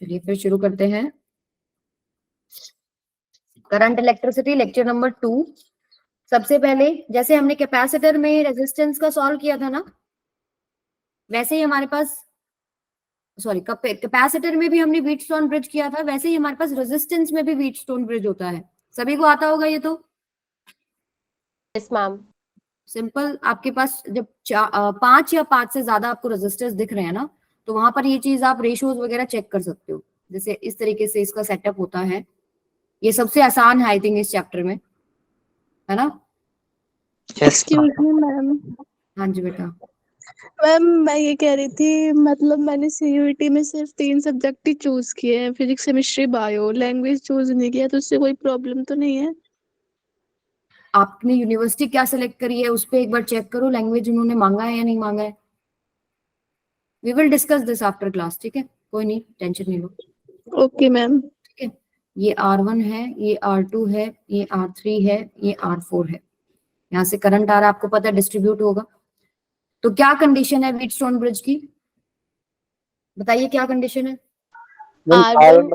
चलिए फिर शुरू करते हैं। Current electricity lecture number 2। सबसे पहले जैसे हमने कैपेसिटर में रेजिस्टेंस का सॉल्व किया था ना, वैसे ही हमारे पास कैपेसिटर में भी हमने व्हीटस्टोन ब्रिज किया था, वैसे ही हमारे पास रेजिस्टेंस में भी व्हीटस्टोन ब्रिज होता है। सभी को आता होगा ये तो। Yes ma'am. सिंपल, आपके पास जब 5 या 5 से ज्यादा आपको रेजिस्टर्स दिख रहे हैं ना, तो वहां पर ये चीज आप रेशियोज वगैरह चेक कर सकते हो। जैसे इस तरीके से इसका सेटअप होता है। ये सबसे आसान है आई थिंक इस चैप्टर में, है ना? Excuse me ma'am. हाँ जी बेटा। मैम मैं ये कह रही थी, मतलब मैंने सीयूईटी में सिर्फ 3 सब्जेक्ट ही चूज किए हैं, physics chemistry bio, language choose नहीं किया, तो उससे कोई प्रॉब्लम तो नहीं है? आपने यूनिवर्सिटी क्या सिलेक्ट करी है उस पर एक बार चेक करो, लैंग्वेज उन्होंने मांगा है या नहीं मांगा है। We will discuss this after class, ठीक है? कोई नहीं, टेंशन नहीं लो। Okay ma'am. ठीक है, ये R1 है, ये R2 है, ये R3 है, ये R4 है। यहाँ से करंट आ रहा है, आपको पता है डिस्ट्रीब्यूट होगा। तो क्या कंडीशन है व्हीटस्टोन ब्रिज की, बताइए क्या कंडीशन है? R1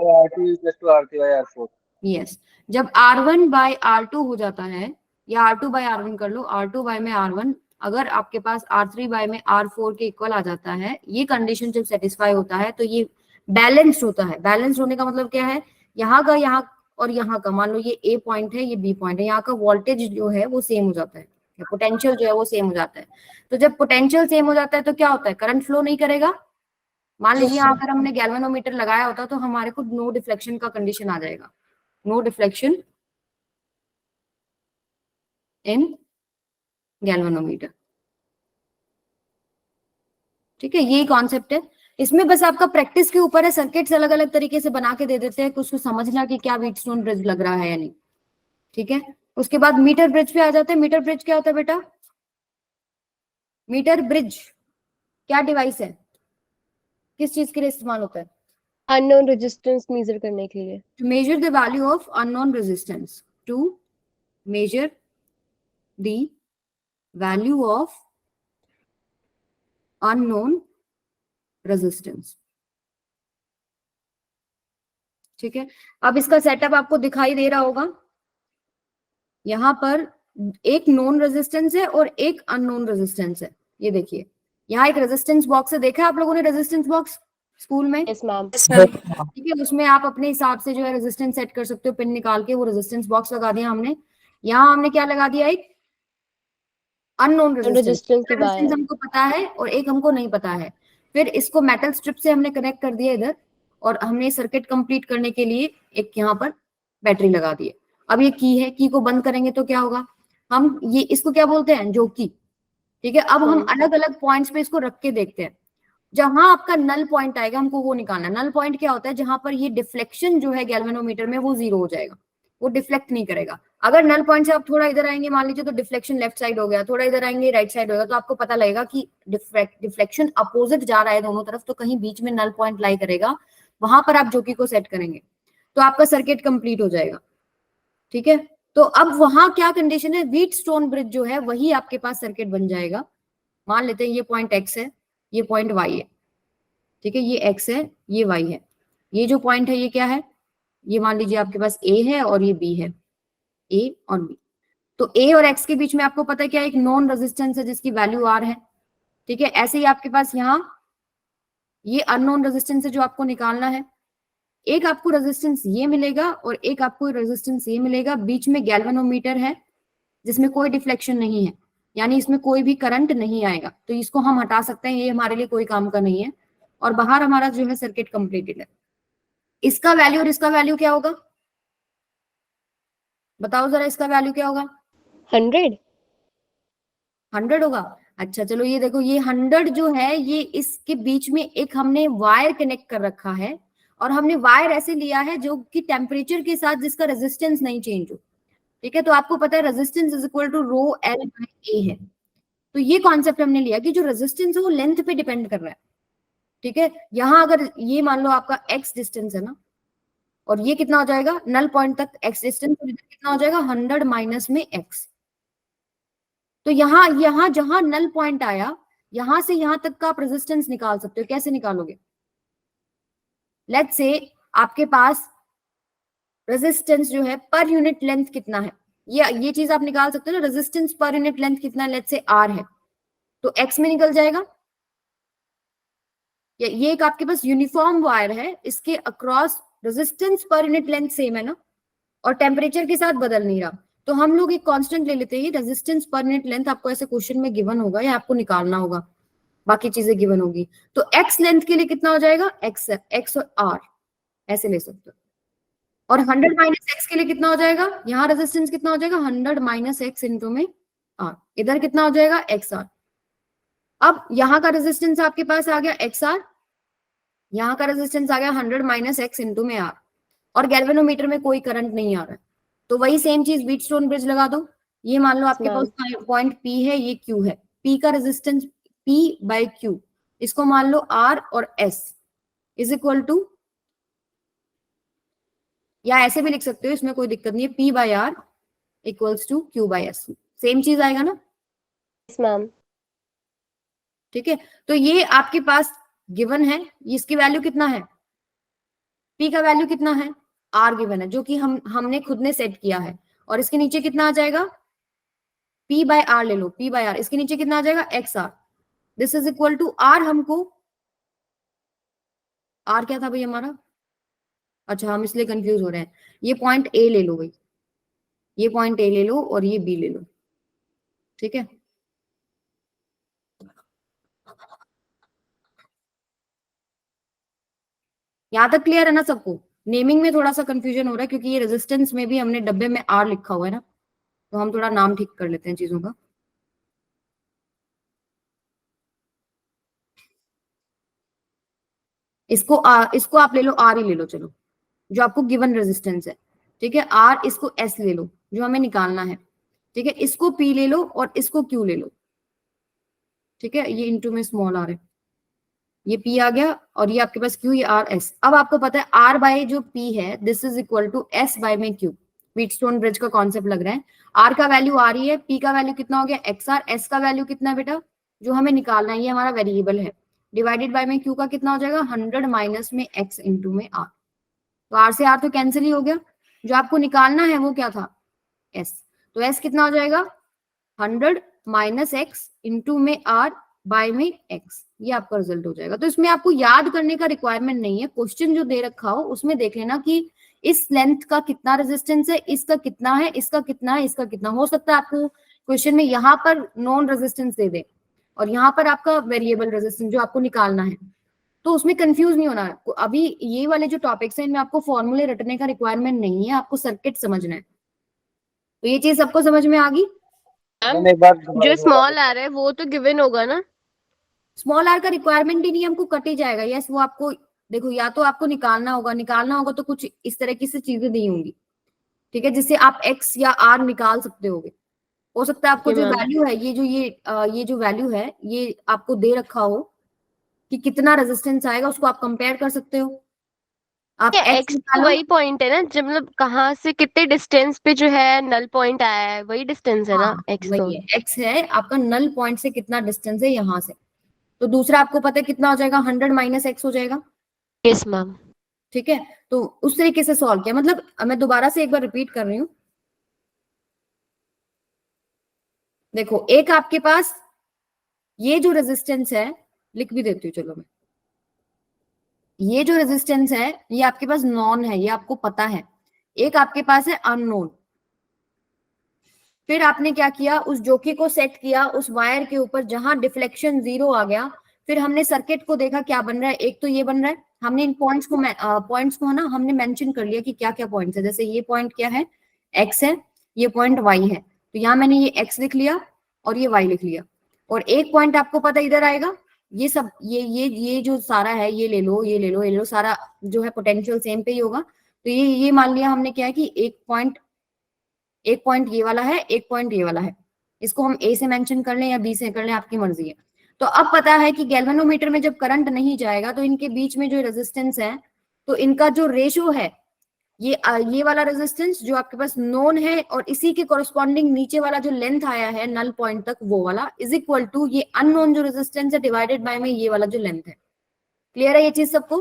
यस, जब R1 बाय R2 हो जाता है, या R2 बाय R1 कर लो, R2 बाय में R1, अगर आपके पास R3 बाय में R4 के इक्वल आ जाता है, ये कंडीशन जब सेटिस्फाई होता है तो ये बैलेंस्ड होता है। बैलेंस्ड होने का मतलब क्या है, यहाँ का यहाँ और यहाँ का, मान लो ये A पॉइंट है, ये B पॉइंट है, यहाँ का वोल्टेज जो है वो सेम हो जाता है, पोटेंशियल जो है वो सेम हो जाता है। तो जब पोटेंशियल सेम हो जाता है तो क्या होता है, करंट फ्लो नहीं करेगा। मान लीजिए यहाँ अगर हमने गैल्वेनोमीटर लगाया होता तो हमारे को नो डिफ्लेक्शन का कंडीशन आ जाएगा, नो डिफ्लेक्शन इन गैल्वेनोमीटर। ठीक है, यही कॉन्सेप्ट है। इसमें बस आपका प्रैक्टिस के ऊपर है, सर्किट्स अलग अलग तरीके से बना के दे देते हैं, कुछ को समझना कि क्या व्हीटस्टोन ब्रिज लग रहा है या नहीं। ठीक है, उसके बाद मीटर ब्रिज पे आ जाते हैं। मीटर ब्रिज क्या होता है बेटा? मीटर ब्रिज क्या डिवाइस है, किस चीज के लिए इस्तेमाल होता है? अननोन रेजिस्टेंस मेजर करने के लिए। To measure the value of unknown resistance, to measure the value of unknown resistance. ठीक है, अब इसका सेटअप आपको दिखाई दे रहा होगा। यहाँ पर एक नोन रेजिस्टेंस है और एक अननोन रेजिस्टेंस है। ये देखिए, यहाँ एक रेजिस्टेंस बॉक्स है, देखा आप लोगों ने रेजिस्टेंस बॉक्स स्कूल में? Yes ma'am. ठीक है, उसमें आप अपने हिसाब से जो है रेजिस्टेंस सेट कर सकते हो, पिन निकाल के वो रेजिस्टेंस बॉक्स लगा दिया हमने। यहाँ हमने क्या लगा दिया, एक अननोन रेजिस्टेंस की वायर। हमको पता है और एक हमको नहीं पता है। फिर इसको मेटल स्ट्रिप से हमने कनेक्ट कर दिया इधर, और हमने सर्किट कंप्लीट करने के लिए एक यहाँ पर बैटरी लगा दी है। अब ये की है, की को बंद करेंगे तो क्या होगा, हम ये इसको क्या बोलते हैं, जोकी। ठीक है, अब हम अलग अलग पॉइंट्स पे इसको रख के देखते हैं। जहां आपका नल पॉइंट आएगा हमको वो निकालना है। नल पॉइंट क्या होता है, जहां पर ये डिफ्लेक्शन जो है गैल्वेनोमीटर में वो 0 हो जाएगा, वो डिफ्लेक्ट नहीं करेगा। अगर नल पॉइंट से आप थोड़ा इधर आएंगे मान लीजिए, तो डिफ्लेक्शन लेफ्ट साइड हो गया, थोड़ा इधर आएंगे राइट साइड होगा, तो आपको पता लगेगा कि डिफ्लेक्शन अपोजिट जा रहा है दोनों तरफ, तो कहीं बीच में नल पॉइंट लाई करेगा, वहां पर आप जोकी को सेट करेंगे तो आपका सर्किट कंप्लीट हो जाएगा। ठीक है, तो अब वहां क्या कंडीशन है, व्हीटस्टोन ब्रिज जो है वही आपके पास सर्किट बन जाएगा। मान लेते हैं ये पॉइंट एक्स है, ये पॉइंट वाई है। ठीक है, ये एक्स है, ये वाई है। ये जो पॉइंट है ये क्या है, ये मान लीजिए आपके पास ए है और ये बी है, ए और बी। तो ए और एक्स के बीच में आपको पता है क्या, एक नॉन रेजिस्टेंस है जिसकी वैल्यू आर है। ठीक है, ऐसे ही आपके पास यहाँ ये अननोन रेजिस्टेंस है जो आपको निकालना है। एक आपको रेजिस्टेंस ये मिलेगा और एक आपको रेजिस्टेंस ये मिलेगा, बीच में गैल्वेनोमीटर है जिसमें कोई डिफ्लेक्शन नहीं है, यानी इसमें कोई भी करंट नहीं आएगा, तो इसको हम हटा सकते हैं, ये हमारे लिए कोई काम का नहीं है। और बाहर हमारा जो है सर्किट कंप्लीटेड है। इसका वैल्यू और इसका वैल्यू क्या होगा, बताओ जरा, इसका वैल्यू क्या होगा? 100। 100 होगा। अच्छा चलो, ये देखो, ये 100 जो है ये इसके बीच में एक हमने वायर कनेक्ट कर रखा है, और हमने वायर ऐसे लिया है जो कि टेम्परेचर के साथ जिसका रेजिस्टेंस नहीं चेंज हो। ठीक है, तो आपको पता है resistance is equal to rho L by A है। तो ये कॉन्सेप्ट हमने लिया कि जो रेजिस्टेंस है वो लेंथ पे डिपेंड कर रहा है। ठीक है, यहां अगर ये मान लो आपका एक्स डिस्टेंस है ना, और ये कितना हो जाएगा, नल पॉइंट तक एक्स डिस्टेंस, तो इधर कितना हो जाएगा, 100 माइनस में एक्स। तो यहाँ यहाँ जहां नल पॉइंट आया, यहां से यहां तक का आप रेजिस्टेंस निकाल सकते हो। कैसे निकालोगे, लेट्स से आपके पास रेजिस्टेंस जो है पर यूनिट लेंथ कितना है, ये चीज आप निकाल सकते हो ना, रेजिस्टेंस पर यूनिट लेंथ कितना है, लेट्स से आर है, तो एक्स में निकल जाएगा। ये एक आपके पास यूनिफॉर्म वायर है, इसके across resistance per unit length same है ना, और टेम्परेचर के साथ बदल नहीं रहा, तो हम लोग एक कांस्टेंट ले लेते हैं रेजिस्टेंस पर यूनिट लेंथ। आपको ऐसे क्वेश्चन में गिवन होगा या आपको निकालना होगा, बाकी चीजें गिवन होगी। तो एक्स लेंथ के लिए कितना हो जाएगा, एक्स और आर ऐसे ले सकते हो। और 100 माइनस एक्स के लिए कितना हो जाएगा, यहाँ रेजिस्टेंस कितना हो जाएगा 100 माइनस एक्स इंटू में आर, इधर कितना हो जाएगा एक्स आर। अब यहाँ का रेजिस्टेंस आपके पास आ गया एक्स आर, यहाँ का रेजिस्टेंस आ गया 100 माइनस एक्स इंटू में आर, और गैल्वेनोमीटर में कोई करंट नहीं आ रहा है, तो वही सेम चीज व्हीटस्टोन ब्रिज लगा दो। ये मान लो आपके पास पॉइंट पी है, ये क्यू है, पी का रेजिस्टेंस पी बाई क्यू, इसको मान लो आर और एस इज इक्वल टू, या ऐसे भी लिख सकते हो, इसमें कोई दिक्कत नहीं है, P by R equals to Q by S, same चीज आएगा ना। Yes ma'am. ठीक है, तो ये आपके पास गिवन है, इसकी वैल्यू कितना है, पी का वैल्यू कितना है, आर गिवन है, जो कि हमने खुद ने सेट किया है, और इसके नीचे कितना आ जाएगा, पी बाय आर ले लो, पी बाय आर, इसके नीचे कितना आ जाएगा X R, this is equal to R, हमको आर क्या था भाई हमारा, अच्छा हम इसलिए कंफ्यूज हो रहे हैं, ये पॉइंट ए ले लो भाई, ये पॉइंट ए ले लो और ये बी ले लो, ठीक है। यहां तक क्लियर है ना सबको, नेमिंग में थोड़ा सा कंफ्यूजन हो रहा है क्योंकि ये रेजिस्टेंस में भी हमने डब्बे में आर लिखा हुआ है ना, तो हम थोड़ा नाम ठीक कर लेते हैं चीजों का। इसको आप ले लो, आर ही ले लो चलो, जो आपको गिवन रेजिस्टेंस है, ठीक है, आर, इसको एस ले लो जो हमें निकालना है, ठीक है, इसको पी ले लो और इसको क्यू ले लो, ठीक है, ये इंटू में स्मॉल आर है, ये पी आ गया और ये आपके पास क्यू, ये आर एस। अब आपको पता है आर बाय जो पी है this is equal to S by में क्यू, व्हीटस्टोन ब्रिज का कॉन्सेप्ट लग रहा है। आर का वैल्यू आ रही है, पी का वैल्यू कितना हो गया एक्स आर, एस का वैल्यू कितना है बेटा जो हमें निकालना है, ये हमारा वेरिएबल है, डिवाइडेड बाय में क्यू का कितना हो जाएगा 100 माइनस में एक्स इंटू में आर, तो आर से आर तो कैंसिल ही हो गया, जो आपको निकालना है वो क्या था एस, तो एस कितना हो जाएगा 100 माइनस एक्स इंटू में आर बाय में एक्स, ये आपका रिजल्ट हो जाएगा। तो इसमें आपको याद करने का रिक्वायरमेंट नहीं है, क्वेश्चन जो दे रखा हो उसमें देख लेना कि इस लेंथ का कितना रेजिस्टेंस है, इसका कितना है, इसका कितना है, इसका कितना, हो सकता है आपको क्वेश्चन में यहाँ पर नॉन रेजिस्टेंस दे दे और यहाँ पर आपका वेरिएबल रेजिस्टेंस जो आपको निकालना है, तो उसमें कंफ्यूज नहीं होना है। अभी ये वाले जो टॉपिक्स हैं इनमें आपको फॉर्मूले रटने का रिक्वायरमेंट नहीं है, आपको सर्किट समझना है, तो ये चीज सबको समझ में आ गई। मैम जो स्मॉल आ रहा है वो तो गिवन होगा ना, स्मॉल आर का रिक्वायरमेंट ही नहीं, हमको कट ही जाएगा, यस वो आपको देखो, या तो आपको निकालना होगा तो कुछ इस तरह की से चीजें दी होंगी, ठीक है, जिससे आप एक्स या आर निकाल सकते हो सकता है आपको जो वैल्यू है, ये जो वैल्यू है ये आपको दे रखा हो कि कितना रेजिस्टेंस आएगा, उसको आप कंपेयर कर सकते हो, आप एक्स एक्स निकालो। वही पॉइंट है ना, जब मतलब कहाँ से कितने डिस्टेंस पे जो है नल पॉइंट आया है वही डिस्टेंस है ना, हाँ एक्स तो वही है, एक्स है आपका नल पॉइंट से कितना डिस्टेंस है यहाँ से, तो दूसरा आपको पता है कितना हो जाएगा 100 माइनस एक्स हो जाएगा, यस मैम। ठीक है, तो उस तरीके से सॉल्व किया, मतलब मैं दोबारा से एक बार रिपीट कर रही हूँ, देखो एक आपके पास ये जो रेजिस्टेंस है, लिख भी देती हूँ चलो मैं, ये जो रेजिस्टेंस है ये आपके पास नॉन है, ये आपको पता है, एक आपके पास है अननोन, फिर आपने क्या किया उस जोकी को सेट किया उस वायर के ऊपर जहां डिफ्लेक्शन 0 आ गया, फिर हमने सर्किट को देखा क्या बन रहा है, एक तो ये बन रहा है, हमने इन पॉइंट्स को है ना हमने मेंशन कर लिया कि क्या क्या पॉइंट्स है, जैसे ये पॉइंट क्या है एक्स है, ये पॉइंट वाई है, तो यहाँ मैंने ये एक्स लिख लिया और ये वाई लिख लिया, और एक पॉइंट आपको पता इधर आएगा, ये सब ये जो सारा है ये ले लो ये ले लो ये ले लो, सारा जो है पोटेंशियल सेम पे ही होगा, तो ये मान लिया हमने क्या है कि एक पॉइंट ये वाला है, एक पॉइंट ये वाला है, इसको हम ए से मेंशन कर लें या बी से कर लें, आपकी मर्जी है। तो अब पता है कि गैल्वेनोमीटर में जब करंट नहीं जाएगा तो इनके बीच में जो रेजिस्टेंस है, तो इनका जो रेशो है, ये वाला रेजिस्टेंस जो आपके पास नोन है और इसी के कोरस्पॉन्डिंग नीचे वाला जो लेंथ आया है नल पॉइंट तक वो वाला इज इक्वल टू ये अननोन जो रेजिस्टेंस है डिवाइडेड बाय में ये वाला जो लेंथ है। क्लियर है ये चीज सबको?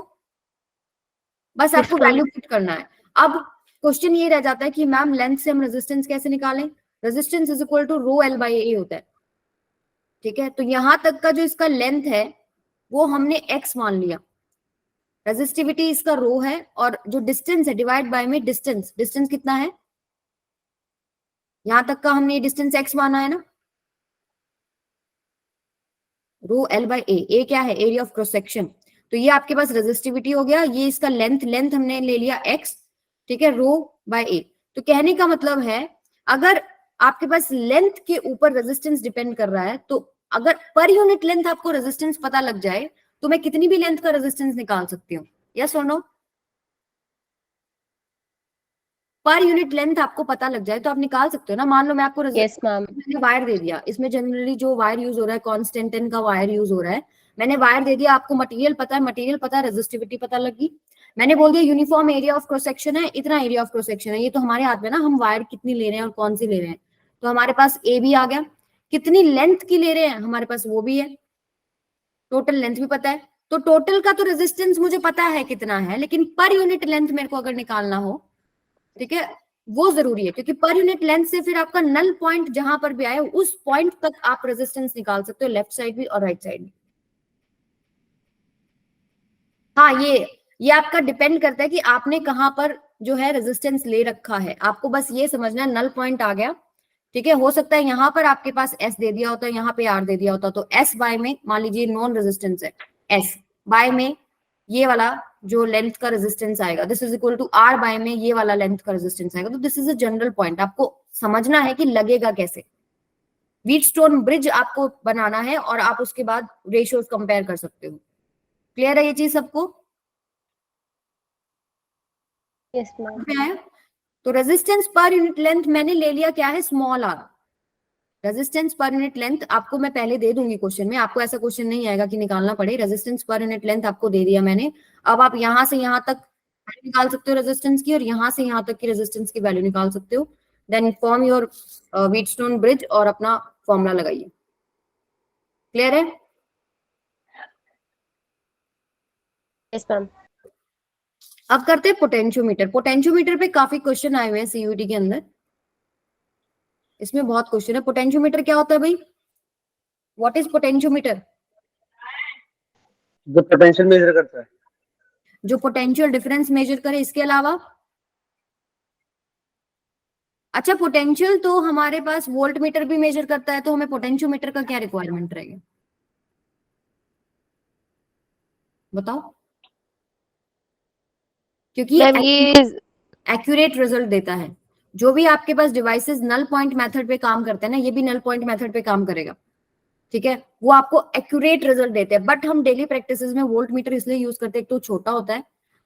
बस आपको Yes, ma'am. वैल्यू पुट करना है। अब क्वेश्चन ये रह जाता है कि मैम लेंथ से हम रेजिस्टेंस कैसे निकालें? Resistance is equal to rho L by A होता है, ठीक है। तो यहां तक का जो इसका लेंथ है वो हमने एक्स मान लिया, रेजिस्टिविटी इसका रो है, और जो डिस्टेंस है डिवाइड बाय में डिस्टेंस, डिस्टेंस कितना है यहां तक का, हमने डिस्टेंस एक्स माना है ना, रो एल बाई ए क्या है? Area of cross section. तो ये आपके पास रेजिस्टिविटी हो गया, ये इसका लेंथ, लेंथ हमने ले लिया एक्स, ठीक है, रो बाय ए। तो कहने का मतलब है अगर आपके पास लेंथ के ऊपर रेजिस्टेंस डिपेंड कर रहा है, तो अगर पर यूनिट लेंथ आपको रेजिस्टेंस पता लग जाए तो मैं कितनी भी लेंथ का रेजिस्टेंस निकाल सकती हूँ, यस और नो? पर यूनिट लेंथ आपको पता लग जाए तो आप निकाल सकते हो ना। मान लो मैं आपको Yes, ma'am. मैंने वायर दे दिया, इसमें जनरली जो वायर यूज हो रहा है कॉन्स्टेंटिन का वायर यूज हो रहा है, मैंने वायर दे दिया, आपको मटेरियल पता है, मटेरियल पता है, रेजिस्टिविटी पता लगी, मैंने बोल दिया uniform area of cross section है, इतना एरिया ऑफ क्रॉस सेक्शन है, ये तो हमारे हाथ में ना, हम वायर कितनी ले रहे हैं और कौन सी ले रहे हैं। तो हमारे पास ए भी आ गया, कितनी लेंथ की ले रहे हैं हमारे पास वो भी है, टोटल लेंथ भी पता है। तो टोटल का तो रेजिस्टेंस मुझे पता है कितना है, लेकिन पर यूनिट लेंथ मेरे को अगर निकालना हो, ठीक है, वो जरूरी है, क्योंकि पर यूनिट लेंथ से फिर आपका नल पॉइंट जहां पर भी आए उस पॉइंट तक आप रेजिस्टेंस निकाल सकते हो, लेफ्ट साइड भी और राइट साइड भी। हाँ, ये आपका डिपेंड करता है कि आपने कहां पर जो है रेजिस्टेंस ले रखा है, आपको बस ये समझना है नल पॉइंट आ गया, ठीक है। हो सकता है यहाँ पर आपके पास एस दे दिया होता है, यहाँ पे आर दे दिया होता, तो एस बाय में मान लीजिए नॉन रेजिस्टेंस है, एस बाय में ये वाला जो लेंथ का रेजिस्टेंस आएगा, this is equal to R by में ये वाला लेंथ का रेजिस्टेंस आएगा। तो this is a general point, आपको समझना है कि लगेगा कैसे। व्हीटस्टोन ब्रिज आपको बनाना है और आप उसके बाद रेशियोज कंपेयर कर सकते हो। क्लियर है ये चीज सबको? Yes, ma'am. तो रेजिस्टेंस पर यूनिट लेंथ मैंने ले लिया क्या है, small R. Resistance per unit length आपको मैं पहले दे दूंगी क्वेश्चन में, आपको ऐसा क्वेश्चन नहीं आएगा कि निकालना पड़े। रेजिस्टेंस पर यूनिट लेंथ आपको दे दिया मैंने, अब आप यहां से यहां तक निकाल सकते हो रेजिस्टेंस की, और यहां से यहां तक की रेजिस्टेंस की वैल्यू निकाल सकते हो। Then form your Wheatstone bridge और अपना फॉर्मूला लगाइए। क्लियर है? Yes, ma'am. अब करते हैं पोटेंशियोमीटर। पोटेंशियोमीटर पे काफी क्वेश्चन आए हुए हैं सीयूईटी के अंदर, इसमें बहुत क्वेश्चन है। पोटेंशियोमीटर क्या होता है भाई? What is potentiometer? जो पोटेंशियल मेजर करता है, जो पोटेंशियल डिफरेंस मेजर करे, इसके अलावा? अच्छा, पोटेंशियल तो हमारे पास वोल्ट मीटर भी मेजर करता है, तो हमें पोटेंशियोमीटर का क्या रिक्वायरमेंट रहेगा बताओ? क्योंकि Ma'am, ये एक्यूरेट रिजल्ट देता है। जो भी आपके पास डिवाइसेस नल पॉइंट मेथड पे काम करते हैं ना, ये भी नल पॉइंट मेथड पे काम करेगा, ठीक है, वो आपको एक्यूरेट रिजल्ट देते हैं। बट हम डेली प्रैक्टिस में वोल्ट मीटर इसलिए यूज करते हैं, एक तो छोटा होता है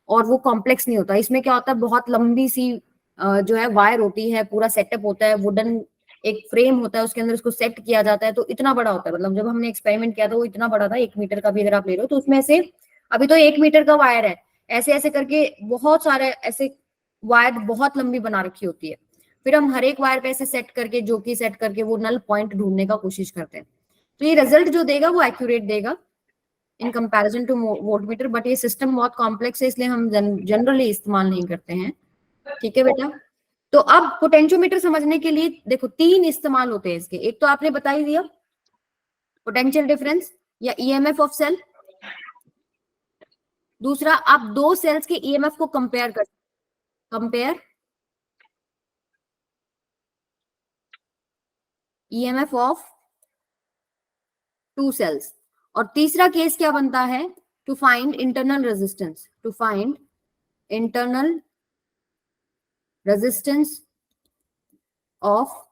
और वो कॉम्प्लेक्स नहीं होता। इसमें क्या होता है, बहुत लंबी सी जो है वायर होती है, पूरा सेटअप होता है, वुडन एक फ्रेम होता है, उसके अंदर उसको सेट किया जाता है, तो इतना बड़ा होता है। मतलब जब हमने एक्सपेरिमेंट किया था वो इतना बड़ा था, 1 मीटर का भी अगर आप ले रहे हो तो उसमें से, अभी तो 1 मीटर का वायर है, ऐसे ऐसे करके बहुत सारे ऐसे वायर बहुत लंबी बना रखी होती है, फिर हम हर एक वायर पे ऐसे सेट करके, जो कि सेट करके वो नल पॉइंट ढूंढने का कोशिश करते हैं। तो ये रिजल्ट जो देगा वो एक्यूरेट देगा in comparison to voltmeter. But ये सिस्टम बहुत कॉम्प्लेक्स है, इसलिए हम जनरली इस्तेमाल नहीं करते हैं, ठीक है बेटा। तो अब पोटेंशियोमीटर समझने के लिए देखो 3 इस्तेमाल होते हैं इसके। एक तो आपने बता ही दिया, पोटेंशियल डिफरेंस या ईएमएफ ऑफ सेल। दूसरा, आप 2 सेल्स के ईएमएफ को कंपेयर कर, कंपेयर ईएमएफ ऑफ 2 सेल्स। और तीसरा केस क्या बनता है, to find internal resistance, to find internal resistance of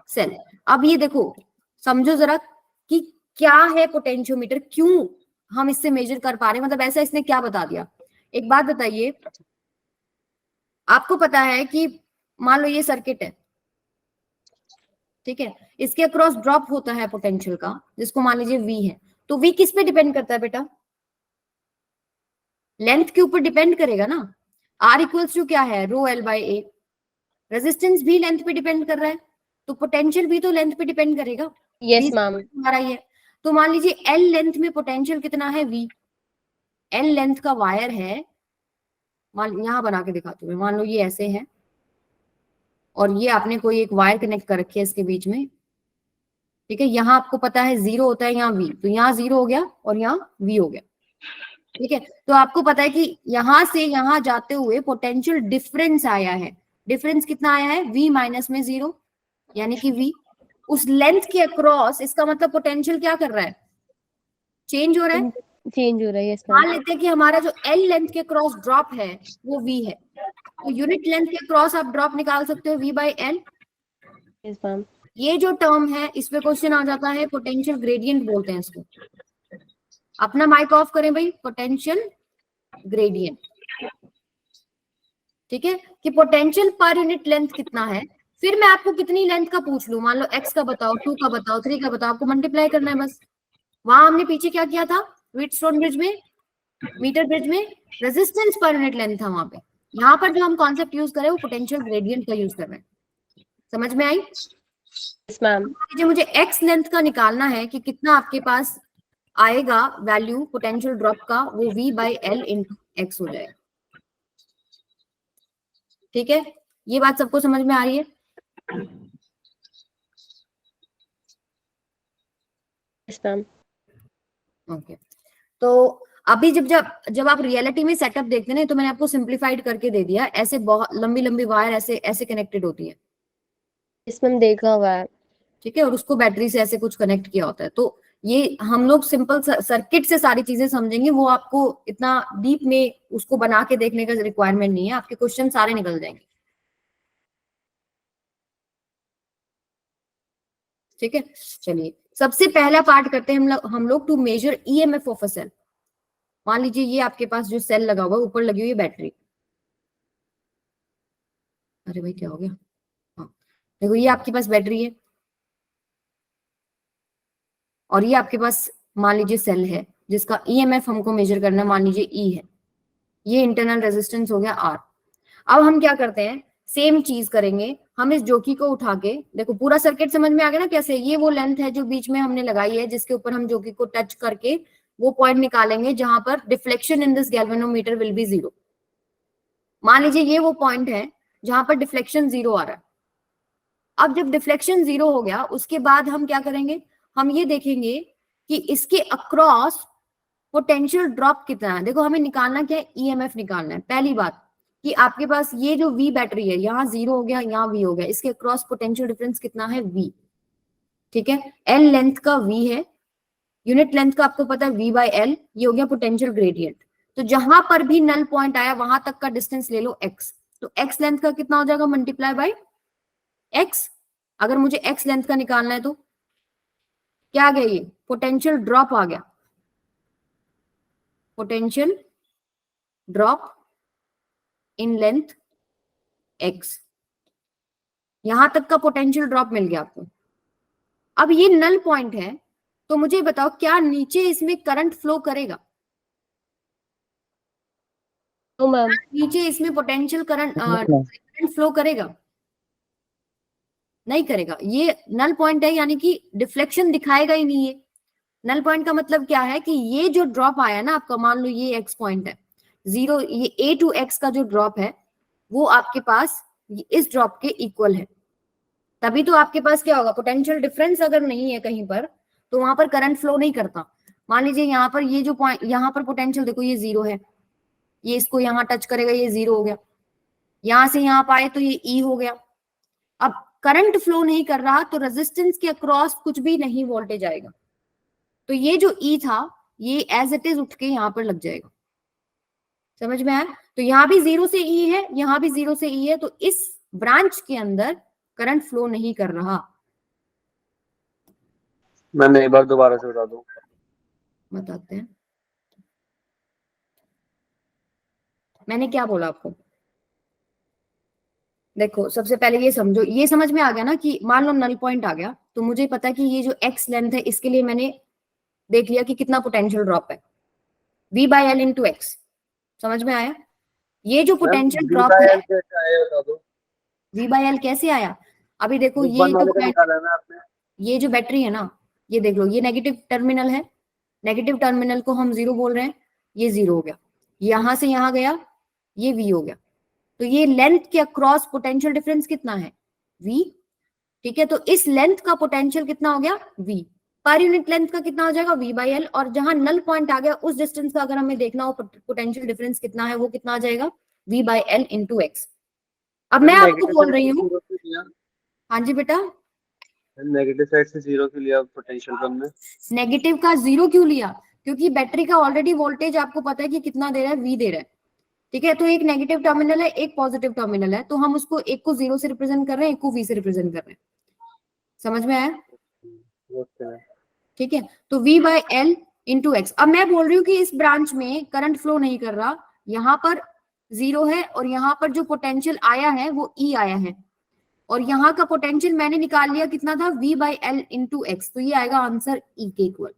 cell. अब ये देखो, समझो जरा कि क्या है पोटेंशियोमीटर, क्यों हम इससे मेजर कर पा रहे हैं, मतलब ऐसा इसने क्या बता दिया। एक बात बताइए, आपको पता है कि मान लो ये सर्किट है, ठीक है, इसके अक्रॉस ड्रॉप होता है पोटेंशियल का, जिसको मान लीजिए V है, तो V किस पे डिपेंड करता है बेटा? लेंथ के ऊपर डिपेंड करेगा ना। R इक्वल्स टू क्या है, रो एल बाई ए। रेजिस्टेंस भी लेंथ पे डिपेंड कर रहा है, तो पोटेंशियल भी तो लेंथ पे डिपेंड करेगा। Yes, ma'am. हमारा ये, तो मान लीजिए L लेंथ में पोटेंशियल कितना है, V। L लेंथ का वायर है, यहाँ बना के दिखाती हूँ, मान लो ये ऐसे है और ये आपने कोई एक वायर कनेक्ट कर रखी है इसके बीच में, ठीक है। यहाँ आपको पता है 0 होता है, यहाँ V, तो यहाँ 0 हो गया और यहाँ V हो गया, ठीक है। तो आपको पता है कि यहाँ से यहाँ जाते हुए पोटेंशियल डिफरेंस आया है। डिफरेंस कितना आया है? V माइनस में 0, यानी कि V उस लेंथ के अक्रॉस, इसका मतलब पोटेंशियल क्या कर रहा है? चेंज हो रहा है, चेंज हो रहा है। यस मान मैम। लेते हैं कि हमारा जो L लेंथ के क्रॉस ड्रॉप है वो V है, तो यूनिट लेंथ के क्रॉस आप ड्रॉप निकाल सकते हो V by L। Yes ma'am. ये जो टर्म है इस पे क्वेश्चन आ जाता है, पोटेंशियल ग्रेडियंट बोलते हैं इसको। अपना माइक ऑफ करें भाई, पोटेंशियल ग्रेडियंट, ठीक है, कि पोटेंशियल पर यूनिट लेंथ कितना है। फिर मैं आपको कितनी लेंथ का पूछ लूं, मान लो x का बताओ, 2 का बताओ, 3 का बताओ, आपको मल्टीप्लाई करना है बस। वहां हमने पीछे क्या किया था, व्हीटस्टोन ब्रिज में, मीटर ब्रिज में रेजिस्टेंस पर यूनिट लेंथ था वहां पे। यहाँ पर जो हम कॉन्सेप्ट यूज कर रहे हैं वो पोटेंशियल ग्रेडियंट का यूज कर रहे हैं। समझ में आई? Yes ma'am. मुझे x लेंथ का निकालना है कि कितना आपके पास आएगा वैल्यू पोटेंशियल ड्रॉप का, वो V by L into x हो जाएगा, ठीक है। ये बात सबको समझ में आ रही है? Yes ma'am. ओके, तो अभी जब जब जब आप रियलिटी में सेटअप देखते हैं तो मैंने आपको सिंप्लीफाइड करके दे दिया, ऐसे बहुत लंबी लंबी वायर ऐसे ऐसे कनेक्टेड होती है, यस मैम, देखा हुआ है। ठीक है, और उसको बैटरी से ऐसे कुछ कनेक्ट किया होता है। तो ये हम लोग सिंपल सर्किट से सारी चीजें समझेंगे, वो आपको इतना डीप में उसको बना के देखने का रिक्वायरमेंट नहीं है, आपके क्वेश्चन सारे निकल जाएंगे, ठीक है। चलिए सबसे पहला पार्ट करते हैं हम लोग to measure EMF of a cell. मान लीजिए ये आपके पास जो सेल लगा हुआ है, ऊपर लगी हुई है बैटरी। अरे भाई क्या हो गया? हाँ देखो, ये आपके पास बैटरी है और ये आपके पास मान लीजिए सेल है जिसका ईएमएफ हमको मेजर करना है, मान लीजिए ई है। ये इंटरनल रेजिस्टेंस हो गया आर। अब हम क्या करते हैं, सेम चीज करेंगे, हम इस जोकी को उठा के, देखो पूरा सर्किट समझ में आ गया ना कैसे। ये वो लेंथ है जो बीच में हमने लगाई है, जिसके ऊपर हम जोकी को टच करके वो पॉइंट निकालेंगे जहां पर deflection in this galvanometer will be 0। मान लीजिए ये वो पॉइंट है जहां पर डिफ्लेक्शन 0 आ रहा है। अब जब डिफ्लेक्शन 0 हो गया उसके बाद हम क्या करेंगे, हम ये देखेंगे कि इसके अक्रॉस पोटेंशियल ड्रॉप कितना है। देखो हमें निकालना क्या है, ईएमएफ निकालना है। पहली बात कि आपके पास ये जो V बैटरी है, यहाँ 0 हो गया, यहाँ V हो गया, इसके अक्रॉस पोटेंशियल डिफरेंस कितना है, V, ठीक है। L लेंथ का V है, यूनिट लेंथ का आपको पता है V बाई L, ये हो गया पोटेंशियल ग्रेडियंट। तो जहां पर भी नल पॉइंट आया वहां तक का डिस्टेंस ले लो x, तो x लेंथ का कितना हो जाएगा, मल्टीप्लाई बाई x। अगर मुझे x लेंथ का निकालना है तो क्या आ गया, ये पोटेंशियल ड्रॉप आ गया, potential drop in length x, यहां तक का पोटेंशियल ड्रॉप मिल गया आपको। अब ये नल पॉइंट है, तो मुझे बताओ क्या नीचे इसमें करंट फ्लो करेगा? तो मैम नीचे इसमें पोटेंशियल करंट फ्लो करेगा? नहीं करेगा। ये नल पॉइंट है, यानी कि डिफ्लेक्शन दिखाएगा ही नहीं है। नल पॉइंट का मतलब क्या है कि ये जो ड्रॉप आया ना आपका, मान लो ये x पॉइंट है 0, ये a टू x का जो ड्रॉप है वो आपके पास इस ड्रॉप के इक्वल है। तभी तो आपके पास क्या होगा, पोटेंशियल डिफरेंस अगर नहीं है कहीं पर तो वहां पर करंट फ्लो नहीं करता। मान लीजिए यहाँ पर ये जो पॉइंट, यहाँ पर पोटेंशियल देखो ये 0 है, ये इसको यहाँ टच करेगा, ये 0 हो गया, यहां से यहाँ पाए तो ये E हो गया। अब करंट फ्लो नहीं कर रहा तो रेजिस्टेंस के अक्रॉस कुछ भी नहीं वोल्टेज आएगा, तो ये जो E था ये एज इट इज उठ के यहाँ पर लग जाएगा। समझ में आया? तो यहाँ भी 0 से E है, यहाँ भी 0 से E है, तो इस ब्रांच के अंदर करंट फ्लो नहीं कर रहा। मैंने एक बार दोबारा से बता दूं, बताते हैं मैंने क्या बोला आपको। देखो सबसे पहले ये समझो, ये समझ में आ गया ना कि मान लो नल पॉइंट आ गया, तो मुझे पता है कि ये जो x लेंथ है इसके लिए मैंने देख लिया कि कितना पोटेंशियल ड्रॉप है, V by L into x. समझ में आया? ये जो पोटेंशियल ड्रॉप है V बाई L कैसे आया, अभी देखो ये तो ये जो बैटरी है ना, ये देख लो, ये नेगेटिव टर्मिनल है, नेगेटिव टर्मिनल को हम 0 बोल रहे हैं, ये 0 हो गया, यहां से यहां गया, ये V हो गया। तो ये लेंथ के अक्रॉस पोटेंशियल डिफरेंस कितना है, V। ठीक है, तो इस लेंथ का पोटेंशियल कितना हो गया, V। पर यूनिट लेंथ का कितना हो जाएगा, V/L। और जहां नल पॉइंट आ गया उस डिस्टेंस का अगर हमें देखना हो पोटेंशियल डिफरेंस कितना है, वो कितना आ जाएगा, V/L इंटू एक्स। अब मैं आपको बोल रही हूँ, हाँ जी बेटा, नेगेटिव साइड से 0 क्यों लिया पोटेंशियल कम में? नेगेटिव का 0 क्यों लिया, क्योंकि बैटरी का ऑलरेडी वोल्टेज आपको पता है कि कितना दे रहा है, V दे रहा है। ठीक है, तो एक नेगेटिव टर्मिनल है, एक पॉजिटिव टर्मिनल है, तो हम उसको एक को 0 से रिप्रेजेंट कर रहे हैं, एक को V से रिप्रेजेंट कर रहे हैं। समझ में आया? ठीक है, तो V/L इंटू एक्स। अब मैं बोल रही हूँ कि इस ब्रांच में करंट फ्लो नहीं कर रहा, यहाँ पर 0 है और यहाँ पर जो पोटेंशियल आया है वो E आया है, और यहाँ का पोटेंशियल मैंने निकाल लिया कितना था, V/L इंटू एक्स। तो ये आएगा आंसर E के इक्वल।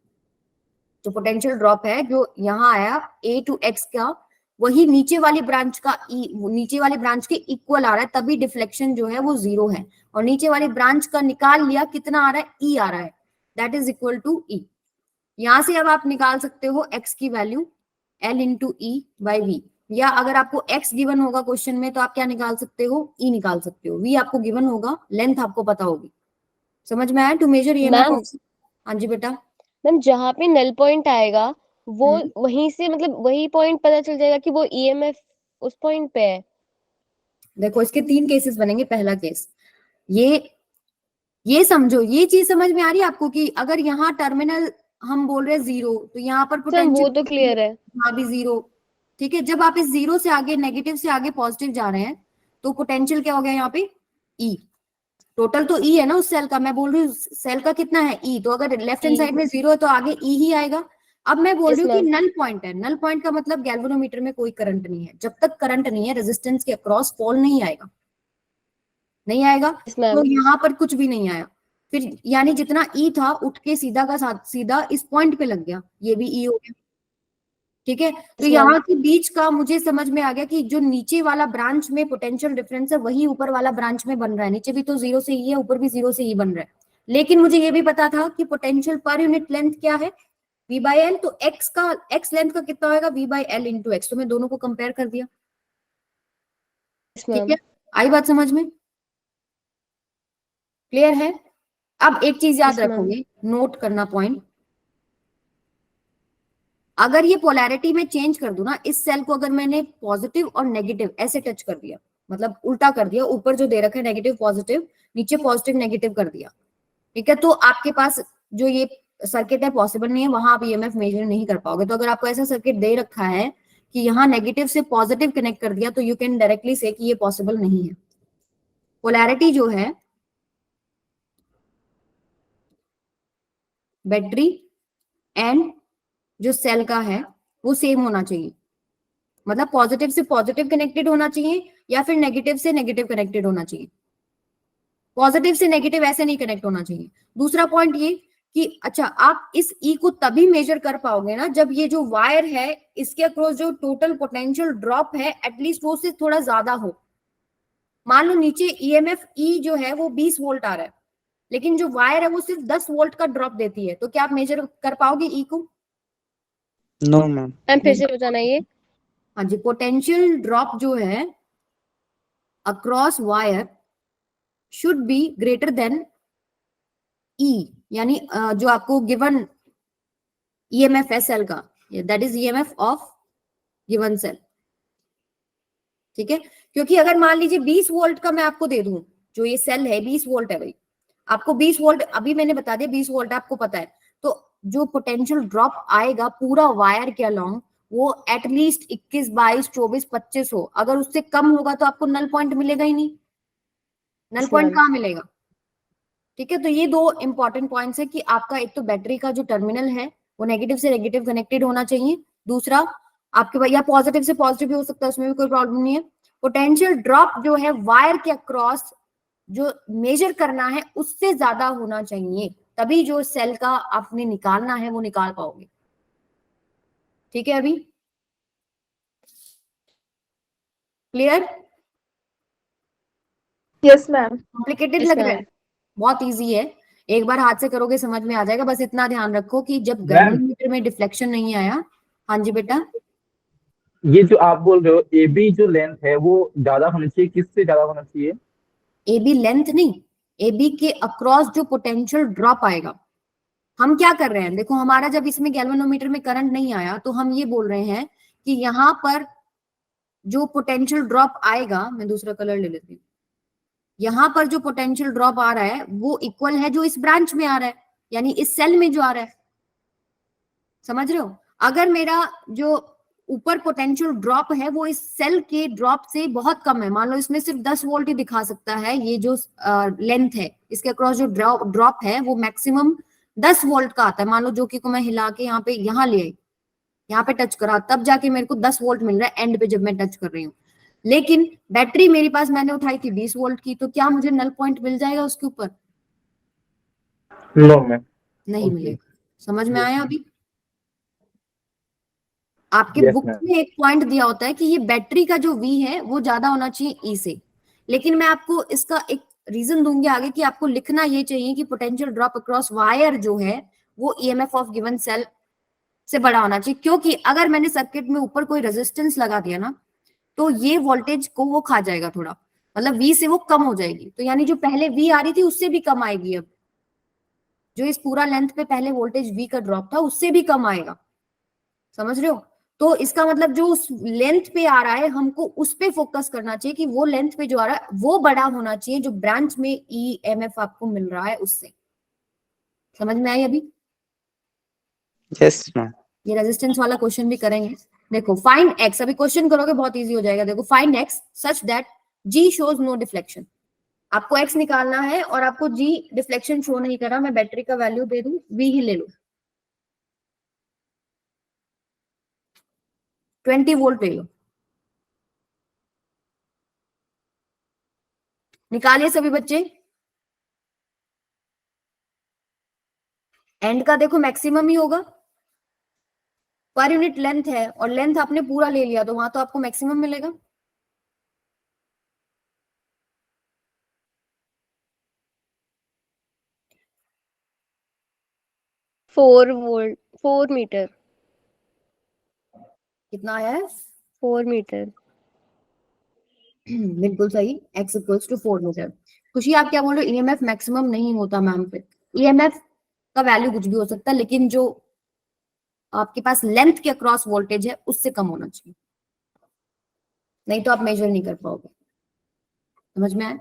जो पोटेंशियल ड्रॉप है जो यहाँ आया A टू X का, वही नीचे वाली ब्रांच का E, नीचे वाली ब्रांच के इक्वल आ रहा है, तभी डिफ्लेक्शन जो है वो 0 है। और नीचे वाली ब्रांच का निकाल लिया, कितना आ रहा है, E आ रहा है, that is equal to E। यहां से अब आप निकाल सकते हो X की value L into E by V, या अगर आपको X गिवन होगा क्वेश्चन में तो आप क्या निकाल सकते हो, E निकाल सकते हो। V आपको गिवन होगा, लेंथ आपको पता होगी। समझ में आया? To measure EMF ma'am of, हाँ जी बेटा। मैम जहाँ पे नल पॉइंट आएगा वो वहीं से मतलब वही पॉइंट पता चल जाएगा कि वो ईएमएफ उस पॉइंट पे है। देखो इसके 3 केसेस बनेंगे। पहला केस, ये समझो, ये चीज समझ में आ रही है आपको कि अगर यहाँ टर्मिनल हम बोल रहे हैं 0, तो यहाँ पर सर वो पोटेंशियल तो क्लियर है। यहाँ भी 0। ठीक है, जब आप इस 0 से आगे, नेगेटिव से आगे पॉजिटिव जा रहे हैं, तो पोटेंशियल क्या हो गया यहाँ पे, E। टोटल तो E है ना उस सेल का, मैं बोल रही हूँ सेल का कितना है, E। तो अगर लेफ्ट हैंड E। साइड में 0 है तो आगे E ही आएगा। अब मैं बोल Yes, रही हूँ कि ma'am. नल पॉइंट है, नल पॉइंट का मतलब गैल्वेनोमीटर में कोई करंट नहीं है। जब तक करंट नहीं है, रेजिस्टेंस के अक्रॉस फॉल नहीं आएगा, नहीं आएगा। Yes, ma'am. तो यहाँ पर कुछ भी नहीं आया, फिर यानी जितना E था उठ के सीधा का सीधा इस पॉइंट पे लग गया, ये भी E हो गया। ठीक है, तो Yes, यहाँ ma'am. के बीच का मुझे समझ में आ गया कि जो नीचे वाला ब्रांच में पोटेंशियल डिफरेंस है वही ऊपर वाला ब्रांच में बन रहा है। नीचे भी तो 0 से E है, ऊपर भी 0 से E बन रहा है। लेकिन मुझे ये भी पता था कि पोटेंशियल पर यूनिट लेंथ क्या है, V/L। तो x लेंथ का कितना होगा, V/L इंटू एक्स। तो मैं दोनों को कंपेयर कर दिया। Yes, ठीक ma'am. है, आई बात समझ में? क्लियर है? अब एक चीज याद Yes, ma'am. रखोगे, नोट करना पॉइंट, अगर ये पोलैरिटी में चेंज कर दूं ना, इस सेल को अगर मैंने पॉजिटिव और नेगेटिव ऐसे टच कर दिया, मतलब उल्टा कर दिया, ऊपर जो दे रखा है नेगेटिव पॉजिटिव, नीचे पॉजिटिव नेगेटिव कर दिया, ठीक है, तो आपके पास जो ये सर्किट है पॉसिबल नहीं है, वहां आप ईएमएफ मेजर नहीं कर पाओगे। तो अगर आपको ऐसा सर्किट दे रखा है कि यहाँ नेगेटिव से पॉजिटिव कनेक्ट कर दिया, तो यू कैन डायरेक्टली से कि ये पॉसिबल नहीं है। पोलैरिटी जो है बैटरी एंड जो सेल का है वो सेम होना चाहिए, मतलब पॉजिटिव से पॉजिटिव कनेक्टेड होना चाहिए या फिर नेगेटिव से नेगेटिव कनेक्टेड होना चाहिए। पॉजिटिव से नेगेटिव ऐसे नहीं कनेक्ट होना चाहिए। दूसरा पॉइंट ये कि अच्छा, आप इस E को तभी मेजर कर पाओगे ना जब ये जो वायर है इसके अक्रॉस जो टोटल पोटेंशियल ड्रॉप है एटलीस्ट वो से थोड़ा ज्यादा हो। मान लो नीचे EMF E जो है वो 20 वोल्ट आ रहा है, लेकिन जो वायर है वो सिर्फ 10 वोल्ट का ड्रॉप देती है, तो क्या आप मेजर कर पाओगे E को? No ma'am. मैम फिर से बताना ये। हाँ जी, पोटेंशियल ड्रॉप जो है across wire should be greater than E, यानी जो आपको गिवन EMF है सेल का, that is EMF of given cell. ठीक है, क्योंकि अगर मान लीजिए 20 वोल्ट का मैं आपको दे दूं, जो ये सेल है 20 वोल्ट है भाई, आपको 20 वोल्ट अभी मैंने बता दिया 20 वोल्ट आपको पता है, तो जो पोटेंशियल ड्रॉप आएगा पूरा वायर के अलोंग वो एटलीस्ट 21, 22, 24, 25 हो। अगर उससे कम होगा तो आपको नल पॉइंट मिलेगा ही नहीं। नल पॉइंट कहाँ मिलेगा? ठीक है, तो ये दो इंपॉर्टेंट पॉइंट्स है कि आपका एक तो बैटरी का जो टर्मिनल है वो नेगेटिव से नेगेटिव कनेक्टेड होना चाहिए, दूसरा आपके पास या पॉजिटिव से पॉजिटिव भी हो सकता है, उसमें भी कोई प्रॉब्लम नहीं है। पोटेंशियल ड्रॉप जो है वायर के अक्रॉस जो मेजर करना है उससे ज्यादा होना चाहिए, तभी जो सेल का आपने निकालना है वो निकाल पाओगे। ठीक है, अभी clear? Yes ma'am. Complicated Yes, लग रहा ma'am. है? बहुत इजी है, एक बार हाथ से करोगे समझ में आ जाएगा। बस इतना ध्यान रखो कि जब गैल्वेनोमीटर में डिफ्लेक्शन नहीं आया। हाँ जी बेटा। ये जो आप बोल रहे हो ए बी जो लेंथ है वो ज्यादा होनी चाहिए, किससे ज्यादा होना चाहिए? ए बी लेंथ नहीं, ए बी के अक्रॉस जो पोटेंशियल ड्रॉप आएगा। हम क्या कर रहे हैं, देखो हमारा जब इसमें गैल्वेनोमीटर में करंट नहीं आया तो हम ये बोल रहे हैं कि यहाँ पर जो पोटेंशियल ड्रॉप आएगा, मैं दूसरा कलर ले लेती हूँ, यहाँ पर जो पोटेंशियल ड्रॉप आ रहा है वो इक्वल है जो इस ब्रांच में आ रहा है, यानी इस सेल में जो आ रहा है। समझ रहे हो? अगर मेरा जो ऊपर पोटेंशियल ड्रॉप है वो इस सेल के ड्रॉप से बहुत कम है, मान लो इसमें सिर्फ 10 वोल्ट ही दिखा सकता है, ये जो लेंथ है इसके अक्रॉस जो ड्रॉप है वो मैक्सिमम 10 वोल्ट का आता है। मान लो जो कि को मैं हिला के यहाँ पे यहाँ ले आई, यहाँ पे टच करा, तब जाके मेरे को 10 वोल्ट मिल रहा है एंड पे जब मैं टच कर रही हूँ। लेकिन बैटरी मेरे पास मैंने उठाई थी 20 वोल्ट की, तो क्या मुझे नल पॉइंट मिल जाएगा उसके ऊपर? No ma'am. नहीं Okay. मिलेगा। समझ में आया अभी? आपके Yes, बुक ma'am. में एक पॉइंट दिया होता है कि ये बैटरी का जो वी है वो ज्यादा होना चाहिए ई से, लेकिन मैं आपको इसका एक रीजन दूंगी आगे कि आपको लिखना ये चाहिए कि पोटेंशियल ड्रॉप अक्रॉस वायर जो है वो ईएमएफ ऑफ गिवन सेल से बड़ा होना चाहिए, क्योंकि अगर मैंने सर्किट में ऊपर कोई रेजिस्टेंस लगा दिया ना तो ये वोल्टेज को वो खा जाएगा थोड़ा, मतलब वी से वो कम हो जाएगी, तो यानी जो पहले वी आ रही थी उससे भी कम आएगी। अब जो इस पूरा लेंथ पे पहले वोल्टेज वी का ड्रॉप था उससे भी कम आएगा। समझ रहे हो? तो इसका मतलब जो उस लेंथ पे आ रहा है हमको उस पे फोकस करना चाहिए कि वो लेंथ पे जो आ रहा है वो बड़ा होना चाहिए जो ब्रांच में ईएमएफ आपको मिल रहा है उससे। समझ में आई अभी? Yes, ma'am. ये रेजिस्टेंस वाला क्वेश्चन भी करेंगे। देखो फाइंड एक्स, अभी क्वेश्चन करोगे बहुत इजी हो जाएगा। देखो find X such that G shows no deflection. आपको एक्स निकालना है और आपको जी डिफ्लेक्शन शो नहीं कर रहा, मैं बैटरी का वैल्यू दे दूं, वी ही ले लो, 20 वोल्ट ले लो। निकालिए सभी बच्चे। एंड का देखो मैक्सिमम ही होगा, पर यूनिट लेंथ है और लेंथ आपने पूरा ले लिया तो वहां तो आपको मैक्सिमम मिलेगा। 4 मीटर। कितना आया है? 4 मीटर। बिल्कुल सही, x इक्वल्स टू 4 मीटर। खुशी आप क्या बोल रहे हो? ईएमएफ मैक्सिमम नहीं होता मैम पे, ईएमएफ का वैल्यू कुछ भी हो सकता है, लेकिन जो आपके पास लेंथ के अक्रॉस वोल्टेज है उससे कम होना चाहिए, नहीं तो आप मेजर नहीं कर पाओगे। समझ में आया?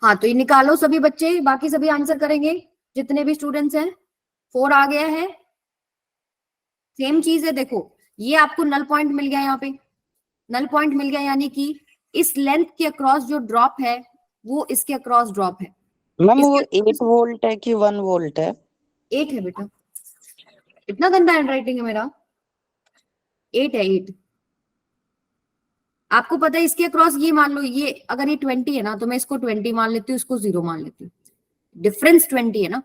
हाँ तो ये निकालो सभी बच्चे, बाकी सभी आंसर करेंगे जितने भी स्टूडेंट्स हैं। 4 आ गया है, सेम चीज है। देखो ये आपको नल पॉइंट मिल गया, यहाँ पे नल पॉइंट मिल गया, यानी कि इस लेंथ के अक्रॉस जो ड्रॉप है वो इसके अक्रॉस ड्रॉप है। मैम वो इसके 8 वोल्ट है कि 1 वोल्ट है? 8 है बेटा, इतना गंदा हैंडराइटिंग है मेरा। 8 है, 8। आपको पता है इसके अक्रॉस ये मान लो, ये अगर ये 20 है ना तो मैं इसको 20 मान लेती हूँ, इसको 0 मान लेती हूँ, डिफरेंस 20 है ना।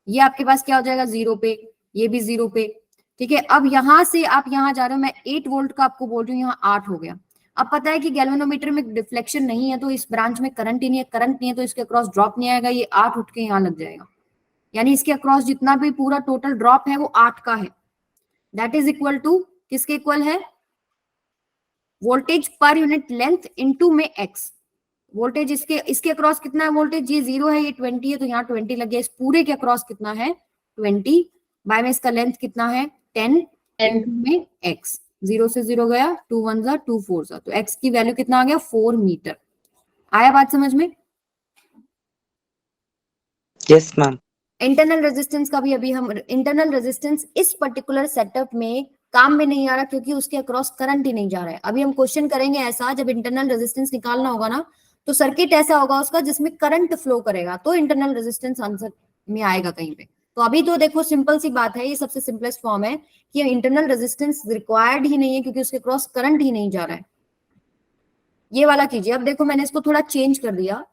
ये आपके पास क्या हो जाएगा 0 पे, ये भी 0 पे। ठीक है, अब यहां से आप यहां जा रहे हो, मैं 8 वोल्ट का आपको बोल रही हूँ, यहाँ 8 हो गया। अब पता है कि गैल्वेनोमीटर में डिफ्लेक्शन नहीं है तो इस ब्रांच में करंट ही नहीं है, करंट नहीं है तो इसके अक्रॉस ड्रॉप नहीं आएगा, ये 8 उठ के यहाँ लग जाएगा, यानी इसके अक्रॉस जितना भी पूरा टोटल ड्रॉप है वो 8 का है। दैट इज इक्वल टू किसके इक्वल है? वोल्टेज पर यूनिट लेंथ इनटू में एक्स। वोल्टेज इसके अक्रॉस कितना है वोल्टेज? ये 0 है, ये 20 है, तो यहाँ 20 लग गया। इस पूरे के अक्रॉस कितना है? 20 बाय में इसका लेंथ कितना है? 10 इनटू में एक्स। 0 से 0 गया, 2 1 जा 2 4 जा, तो एक्स की वैल्यू कितना आ गया? 4 मीटर। आया बात समझ में? Yes, ma'am. इंटरनल रेजिस्टेंस का भी अभी हम, इंटरनल रेजिस्टेंस इस पर्टिकुलर सेटअप में काम में नहीं आ रहा क्योंकि उसके अक्रॉस करंट ही नहीं जा रहा है। अभी हम क्वेश्चन करेंगे ऐसा, जब इंटरनल रेजिस्टेंस निकालना होगा ना तो सर्किट ऐसा होगा उसका जिसमें करंट फ्लो करेगा, तो इंटरनल रेजिस्टेंस आंसर में आएगा कहीं पे। तो अभी तो देखो सिंपल सी बात है, ये सबसे सिंपलेस्ट फॉर्म है कि इंटरनल रेजिस्टेंस रिक्वायर्ड ही नहीं है क्योंकि उसके क्रॉस करंट ही नहीं जा रहा है। ये वाला कीजिए। अब देखो मैंने इसको थोड़ा चेंज कर दिया,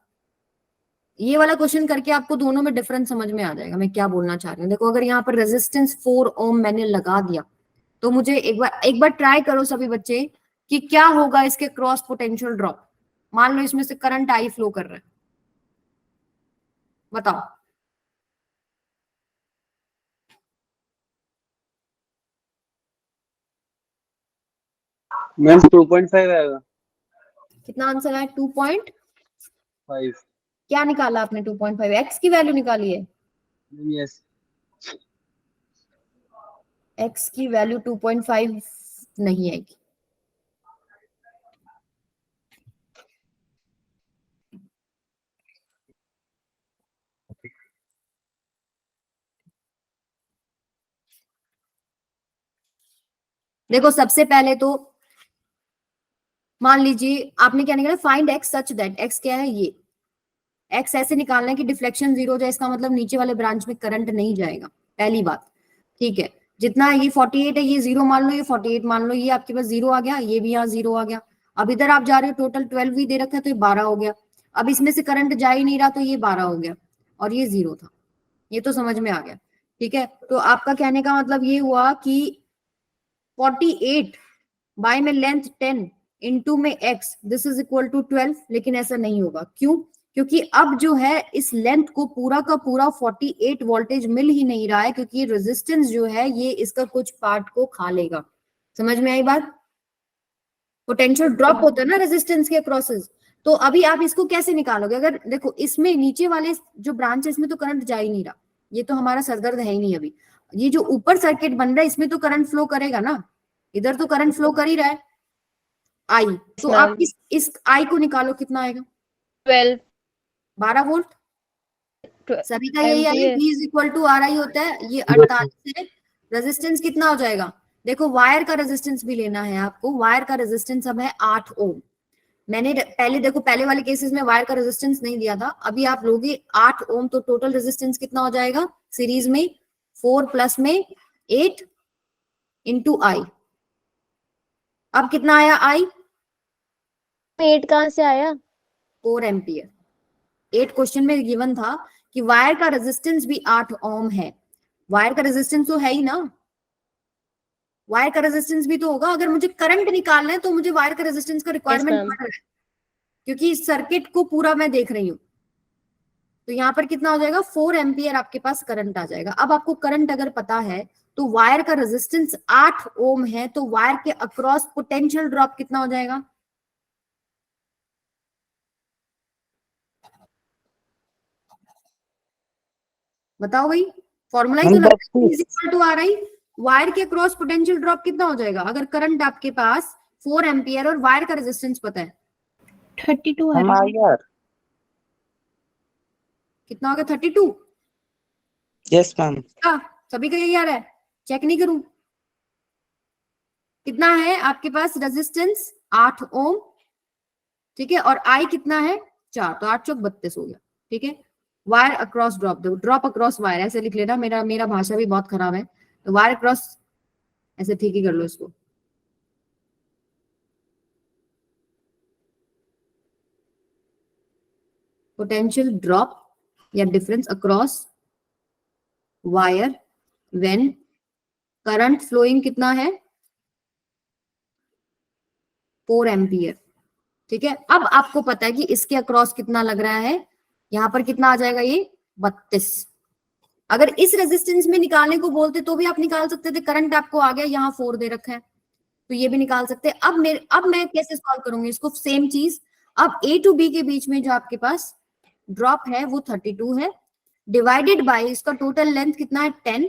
ये वाला क्वेश्चन करके आपको दोनों में डिफरेंस समझ में आ जाएगा मैं क्या बोलना चाह रही हूँ। देखो अगर यहाँ पर रेजिस्टेंस 4 ओम मैंने लगा दिया तो मुझे एक बार ट्राई करो सभी बच्चे कि क्या होगा इसके क्रॉस पोटेंशियल ड्रॉप। मान लो इसमें से करंट आई फ्लो कर रहा है, बताओ। मैम 2.5 आएगा। कितना आंसर है? 2.5। 5। क्या निकाला आपने? 2.5 एक्स की वैल्यू निकाली है। यस। एक्स की वैल्यू 2.5 नहीं आएगी। देखो सबसे पहले तो मान लीजिए आपने क्या निकाला, find X such that, x क्या है ये, एक्स ऐसे निकालना है कि डिफ्लेक्शन 0 हो जाए, इसका मतलब नीचे वाले ब्रांच में करंट नहीं जाएगा, पहली बात। ठीक है, जितना ये 48 है ये 0 मान लो, ये 48 मान लो, ये आपके पास 0 आ गया, ये भी यहाँ 0 आ गया। अब इधर आप जा रहे हो, टोटल 12 भी दे रखा है तो ये 12 हो गया। अब इसमें से करंट जा ही नहीं रहा तो ये 12 हो गया और ये 0 था। ये तो समझ में आ गया। ठीक है, तो आपका कहने का मतलब ये हुआ कि 48 बाय में लेंथ 10 इनटू में x this is equal to 12, लेकिन ऐसा नहीं होगा। क्यों? क्योंकि अब जो है इस लेंथ को पूरा का पूरा 48 वोल्टेज मिल ही नहीं रहा है, क्योंकि रेजिस्टेंस जो है ये इसका कुछ पार्ट को खा लेगा। समझ में आई बात? पोटेंशियल ड्रॉप होता है ना रेजिस्टेंस के क्रॉसेस। तो अभी आप इसको कैसे निकालोगे? अगर देखो इसमें नीचे वाले जो ब्रांच है इसमें तो करंट जा ही नहीं रहा, ये तो हमारा सरदर्द है ही नहीं अभी। ये जो ऊपर सर्किट बन रहा है इसमें तो करंट फ्लो करेगा ना, इधर तो करंट फ्लो कर ही रहा है आई। तो ma'am. आप इस आई को निकालो, कितना आएगा? 12 12 वोल्ट। सभी का यही I, ampere. V is equal to R I होता है। ये 48 है। रेजिस्टेंस कितना हो जाएगा? देखो वायर का रेजिस्टेंस भी लेना है आपको। वायर का रेजिस्टेंस अब है 8 ओम। मैंने पहले देखो पहले वाले केसेस में वायर का रेजिस्टेंस नहीं दिया था, अभी आप लोगे 8 ओम, तो टोटल रेजिस्टेंस कितना हो जाएगा सीरीज में? 4 प्लस में 8 इंटू आई। अब कितना आया आई? 8 कहाँ से आया? 4 एम्पियर। 8 क्वेश्चन में गिवन था कि वायर का रेजिस्टेंस भी 8 ओम है। वायर का रेजिस्टेंस तो है ही ना, वायर का रेजिस्टेंस भी तो होगा। अगर मुझे करंट निकालना है तो मुझे वायर का रेजिस्टेंस का रिक्वायरमेंट ma'am. पड़ रहा है, क्योंकि इस सर्किट को पूरा मैं देख रही हूँ। तो यहाँ पर कितना हो जाएगा? 4 एम्पियर आपके पास करंट आ जाएगा। अब आपको करंट अगर पता है तो वायर का रेजिस्टेंस 8 ओम है, तो वायर के अक्रॉस पोटेंशियल ड्रॉप कितना हो जाएगा? बताओ भाई, फॉर्मूला ही तो लगा है, is equal to R I. Wire के अक्रॉस पोटेंशियल ड्रॉप कितना हो जाएगा अगर करंट आपके पास 4 एम्पियर और वायर का रेजिस्टेंस पता है? 32 हम आ यार। कितना होगा? 32। Yes ma'am. सभी का यही आ रहा है, चेक नहीं करूं? कितना है आपके पास रेजिस्टेंस? 8 ओम। ठीक है, और आई कितना है? 4, तो 8 चौक 32 हो गया। ठीक है, वायर अक्रॉस ड्रॉप, दो ड्रॉप अक्रॉस वायर ऐसे लिख लेना, मेरा मेरा भाषा भी बहुत खराब है, तो वायर अक्रॉस ऐसे ठीक ही कर लो इसको। पोटेंशियल ड्रॉप या difference across wire when current flowing कितना है? 4 एम्पियर। ठीक है, अब आपको पता है कि इसके अक्रॉस कितना लग रहा है, यहां पर कितना आ जाएगा? ये 32। अगर इस रेजिस्टेंस में निकालने को बोलते तो भी आप निकाल सकते थे। करंट आपको आ गया, यहाँ 4 दे रखा है तो ये भी निकाल सकते हैं। अब मैं कैसे सॉल्व करूंगी इसको? सेम चीज, अब ए टू बी के बीच में जो आपके पास ड्रॉप है वो 32 है, डिवाइडेड बाय इसका टोटल लेंथ कितना है? 10।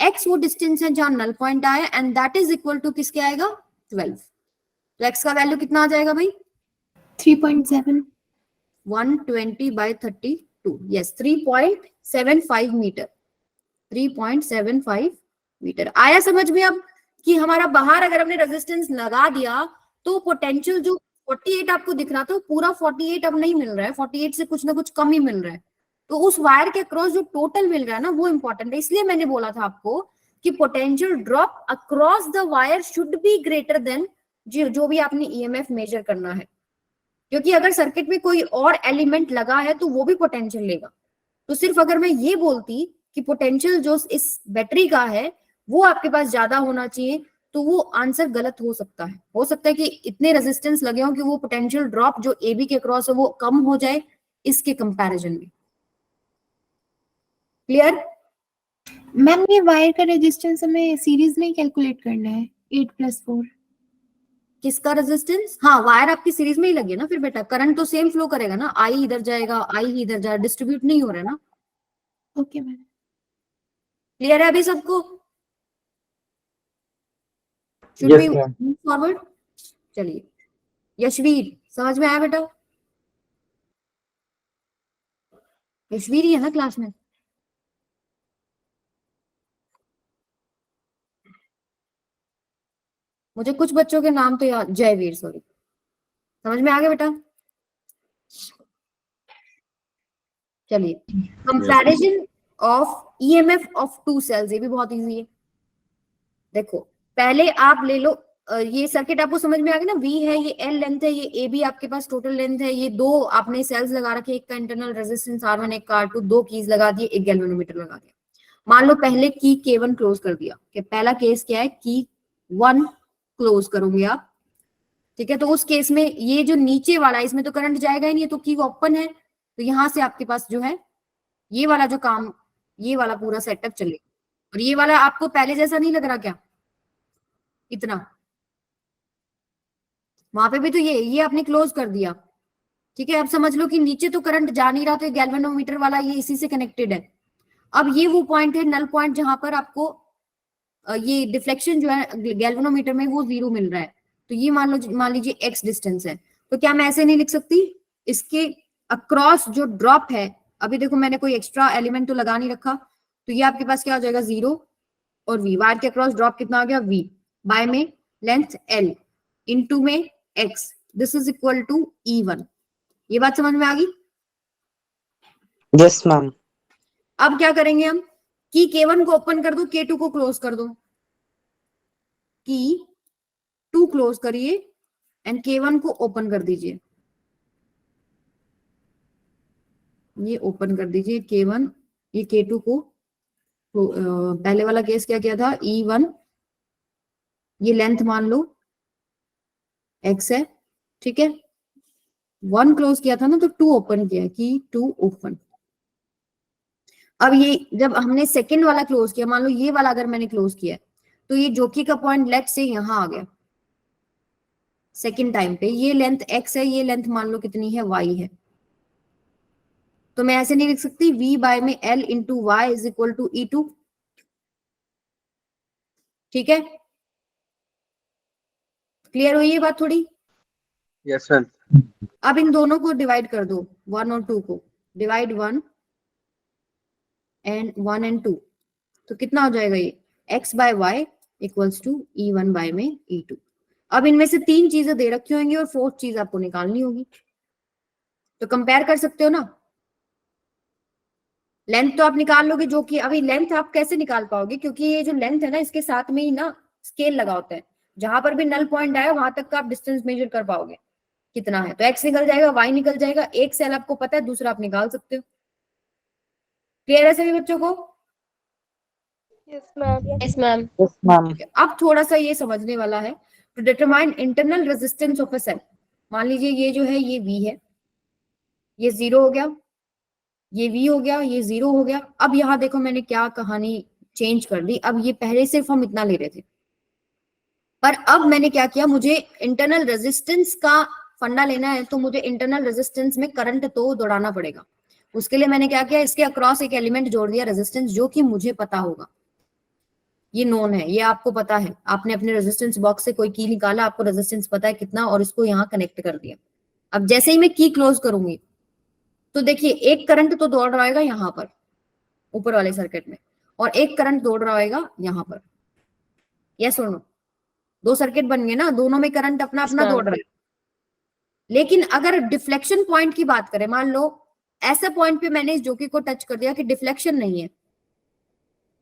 एक्स वो डिस्टेंस है जहां नल पॉइंट आया, and that is equal to किसके आएगा? 12। तो एक्स का वैल्यू कितना आ जाएगा भाई? 3.7। 120 बाय 32, यस 3.75 मीटर। 3.75 मीटर आया समझ में? अब कि हमारा बाहर अगर हमने रेजिस्टेंस लगा दिया तो पोटेंशियल जो 48 आपको दिख रहा था पूरा 48 अब नहीं मिल रहा है, 48 से कुछ ना कुछ कम ही मिल रहा है। तो उस वायर के अक्रॉस जो टोटल मिल रहा है ना वो इंपॉर्टेंट है। इसलिए मैंने बोला था आपको कि potential drop across the wire should be greater then जो भी आपने ईएमएफ मेजर करना है, क्योंकि अगर सर्किट में कोई और एलिमेंट लगा है तो वो भी पोटेंशियल लेगा। तो सिर्फ अगर मैं ये बोलती कि पोटेंशियल जो इस बैटरी का है वो आपके पास ज्यादा होना चाहिए, तो वो आंसर गलत हो सकता है। हो सकता है कि इतने रेजिस्टेंस लगे हो कि वो पोटेंशियल ड्रॉप जो एबी के क्रॉस है वो कम हो जाए इसके कंपैरिजन में। क्लियर? मैम ये वायर का रेजिस्टेंस हमें सीरीज में ही कैलकुलेट करना है 8 + 4। किसका रेजिस्टेंस? हाँ, वायर आपकी सीरीज में ही लगी है ना फिर बेटा, करंट तो सेम फ्लो करेगा ना, आई इधर जाएगा, आई इधर जाएगा, डिस्ट्रीब्यूट नहीं हो रहा है ना। Okay ma'am. क्लियर है अभी सबको? Should yes we ma'am. Move forward? चलिए, यशवीर समझ में आया बेटा? यशवीर ही है ना क्लास में? मुझे कुछ बच्चों के नाम तो याद, जयवीर सॉरी, समझ में आ गया बेटा? चलिए, comparison of EMF of two cells, ये भी बहुत इजी है। देखो, पहले आप ले लो, ये सर्किट आपको समझ में आ गया ना, V है, ये L लेंथ है, ये AB आपके पास टोटल लेंथ है, ये दो आपने सेल्स लगा रखे, एक का इंटरनल रेजिस्टेंस R1, एक का R2, दो कीज लगा दिए, एक गैल्वेनोमीटर लगा दिया। मान लो पहले की K1 क्लोज कर दिया, कि पहला केस क्या है, की 1 क्लोज करोगे आप, ठीक है। तो उस केस में ये जो नीचे वाला है, इसमें तो करंट जाएगा ही नहीं, तो की ओपन है, तो यहां से आपके पास जो है ये वाला जो काम, ये वाला पूरा सेटअप चलेगा। और ये वाला आपको पहले जैसा नहीं लग रहा क्या इतना? वहां पे भी तो ये आपने क्लोज कर दिया, ठीक है। अब समझ लो कि नीचे तो करंट जा नहीं रहा, तो गैल्वेनोमीटर वाला ये इसी से कनेक्टेड है। अब ये वो पॉइंट है, नल पॉइंट, जहां पर आपको ये डिफ्लेक्शन जो है गैल्वेनोमीटर में वो 0 मिल रहा है। तो ये मान लीजिए x डिस्टेंस है, तो क्या मैं ऐसे नहीं लिख सकती, इसके अक्रॉस जो ड्रॉप है, अभी देखो मैंने कोई एक्स्ट्रा एलिमेंट तो लगा नहीं रखा, तो ये आपके पास क्या हो जाएगा, 0 और v, वायर के अक्रॉस ड्रॉप कितना आ गया, v बाय में लेंथ l इनटू में x, this is equal to E1। ये बात समझ में आ गई? Yes ma'am. अब क्या करेंगे हम, की K1 को ओपन कर दो, K2 को क्लोज कर दो, की 2 क्लोज करिए एंड K1 को ओपन कर दीजिए, ये ओपन कर दीजिए K1, ये K2 को, पहले वाला केस क्या किया था, E1, ये लेंथ मान लो x है, ठीक है। 1 क्लोज किया था ना, तो 2 ओपन किया, की 2 ओपन। अब ये जब हमने सेकंड वाला क्लोज किया, मान लो ये वाला अगर मैंने क्लोज किया, तो ये जोकी का पॉइंट लेट से यहां आ गया सेकंड टाइम पे, ये लेंथ x है, ये लेंथ मान लो कितनी है, y है। तो मैं ऐसे नहीं लिख सकती, v बाय में l into Y is equal to E2, ठीक है। क्लियर हुई ये बात थोड़ी? Yes ma'am. अब इन दोनों को डिवाइड कर दो, 1 और 2 को, डिवाइड 1 एंड 2, तो कितना हो जाएगा, ये x by Y equals to E1 by में E2। अब इनमें से 3 चीजें दे रखी होंगी और 4th चीज आपको निकालनी होगी, तो कंपेयर कर सकते हो ना। लेंथ तो आप निकाल लोगे, जो कि अभी लेंथ आप कैसे निकाल पाओगे, क्योंकि ये जो लेंथ है ना, इसके साथ में ही ना स्केल लगा होता है, जहां पर भी नल पॉइंट आया वहां तक का आप डिस्टेंस मेजर कर पाओगे कितना है, तो x निकल जाएगा, y निकल जाएगा, एक सेल आपको पता है, दूसरा आप निकाल सकते हो। क्लियर है सभी बच्चों को? Yes ma'am. Yes ma'am. Yes ma'am. अब थोड़ा सा ये समझने वाला है, to determine internal resistance of a cell. मान लीजिए ये जो है ये V है, ये 0 हो गया, ये V हो गया, ये 0 हो गया। अब यहाँ देखो मैंने क्या कहानी चेंज कर दी, अब ये पहले सिर्फ हम इतना ले रहे थे, पर अब मैंने क्या किया, मुझे इंटरनल रेजिस्टेंस का फंडा लेना है, तो मुझे इंटरनल रेजिस्टेंस में करंट तो दौड़ाना पड़ेगा। उसके लिए मैंने क्या किया, इसके अक्रॉस एक एलिमेंट जोड़ दिया रेजिस्टेंस, जो कि मुझे पता होगा, ये नोन है, ये आपको पता है, आपने अपने रेजिस्टेंस बॉक्स से कोई की निकाला, आपको रेजिस्टेंस पता है कितना, और इसको यहाँ कनेक्ट कर दिया। अब जैसे ही मैं की क्लोज करूंगी, तो देखिए एक करंट तो दौड़ रहा होगा यहाँ पर ऊपर वाले सर्किट में, और एक करंट दौड़ रहा होगा यहाँ पर, यस सुनो, 2 सर्किट बन गए ना, दोनों में करंट अपना अपना दौड़ रहा है। लेकिन अगर डिफ्लेक्शन पॉइंट की बात करें, मान लो ऐसे पॉइंट पे मैंने इस जोकी को टच कर दिया कि डिफ्लेक्शन नहीं है,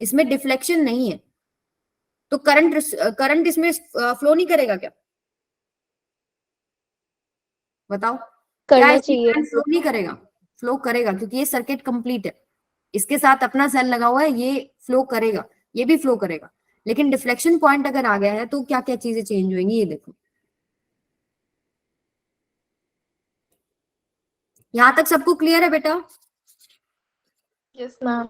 इसमें डिफ्लेक्शन नहीं है, तो करंट इसमें फ्लो नहीं करेगा क्या, बताओ? क्या करना इसमें चाहिए। करंट फ्लो नहीं करेगा? फ्लो करेगा, क्योंकि ये सर्किट कंप्लीट है, इसके साथ अपना सेल लगा हुआ है, ये फ्लो करेगा, ये भी फ्लो करेगा। लेकिन डिफ्लेक्शन पॉइंट अगर आ गया है, तो क्या क्या चीजें चेंज होंगी, ये देखो। यहां तक सबको क्लियर है बेटा? Yes ma'am.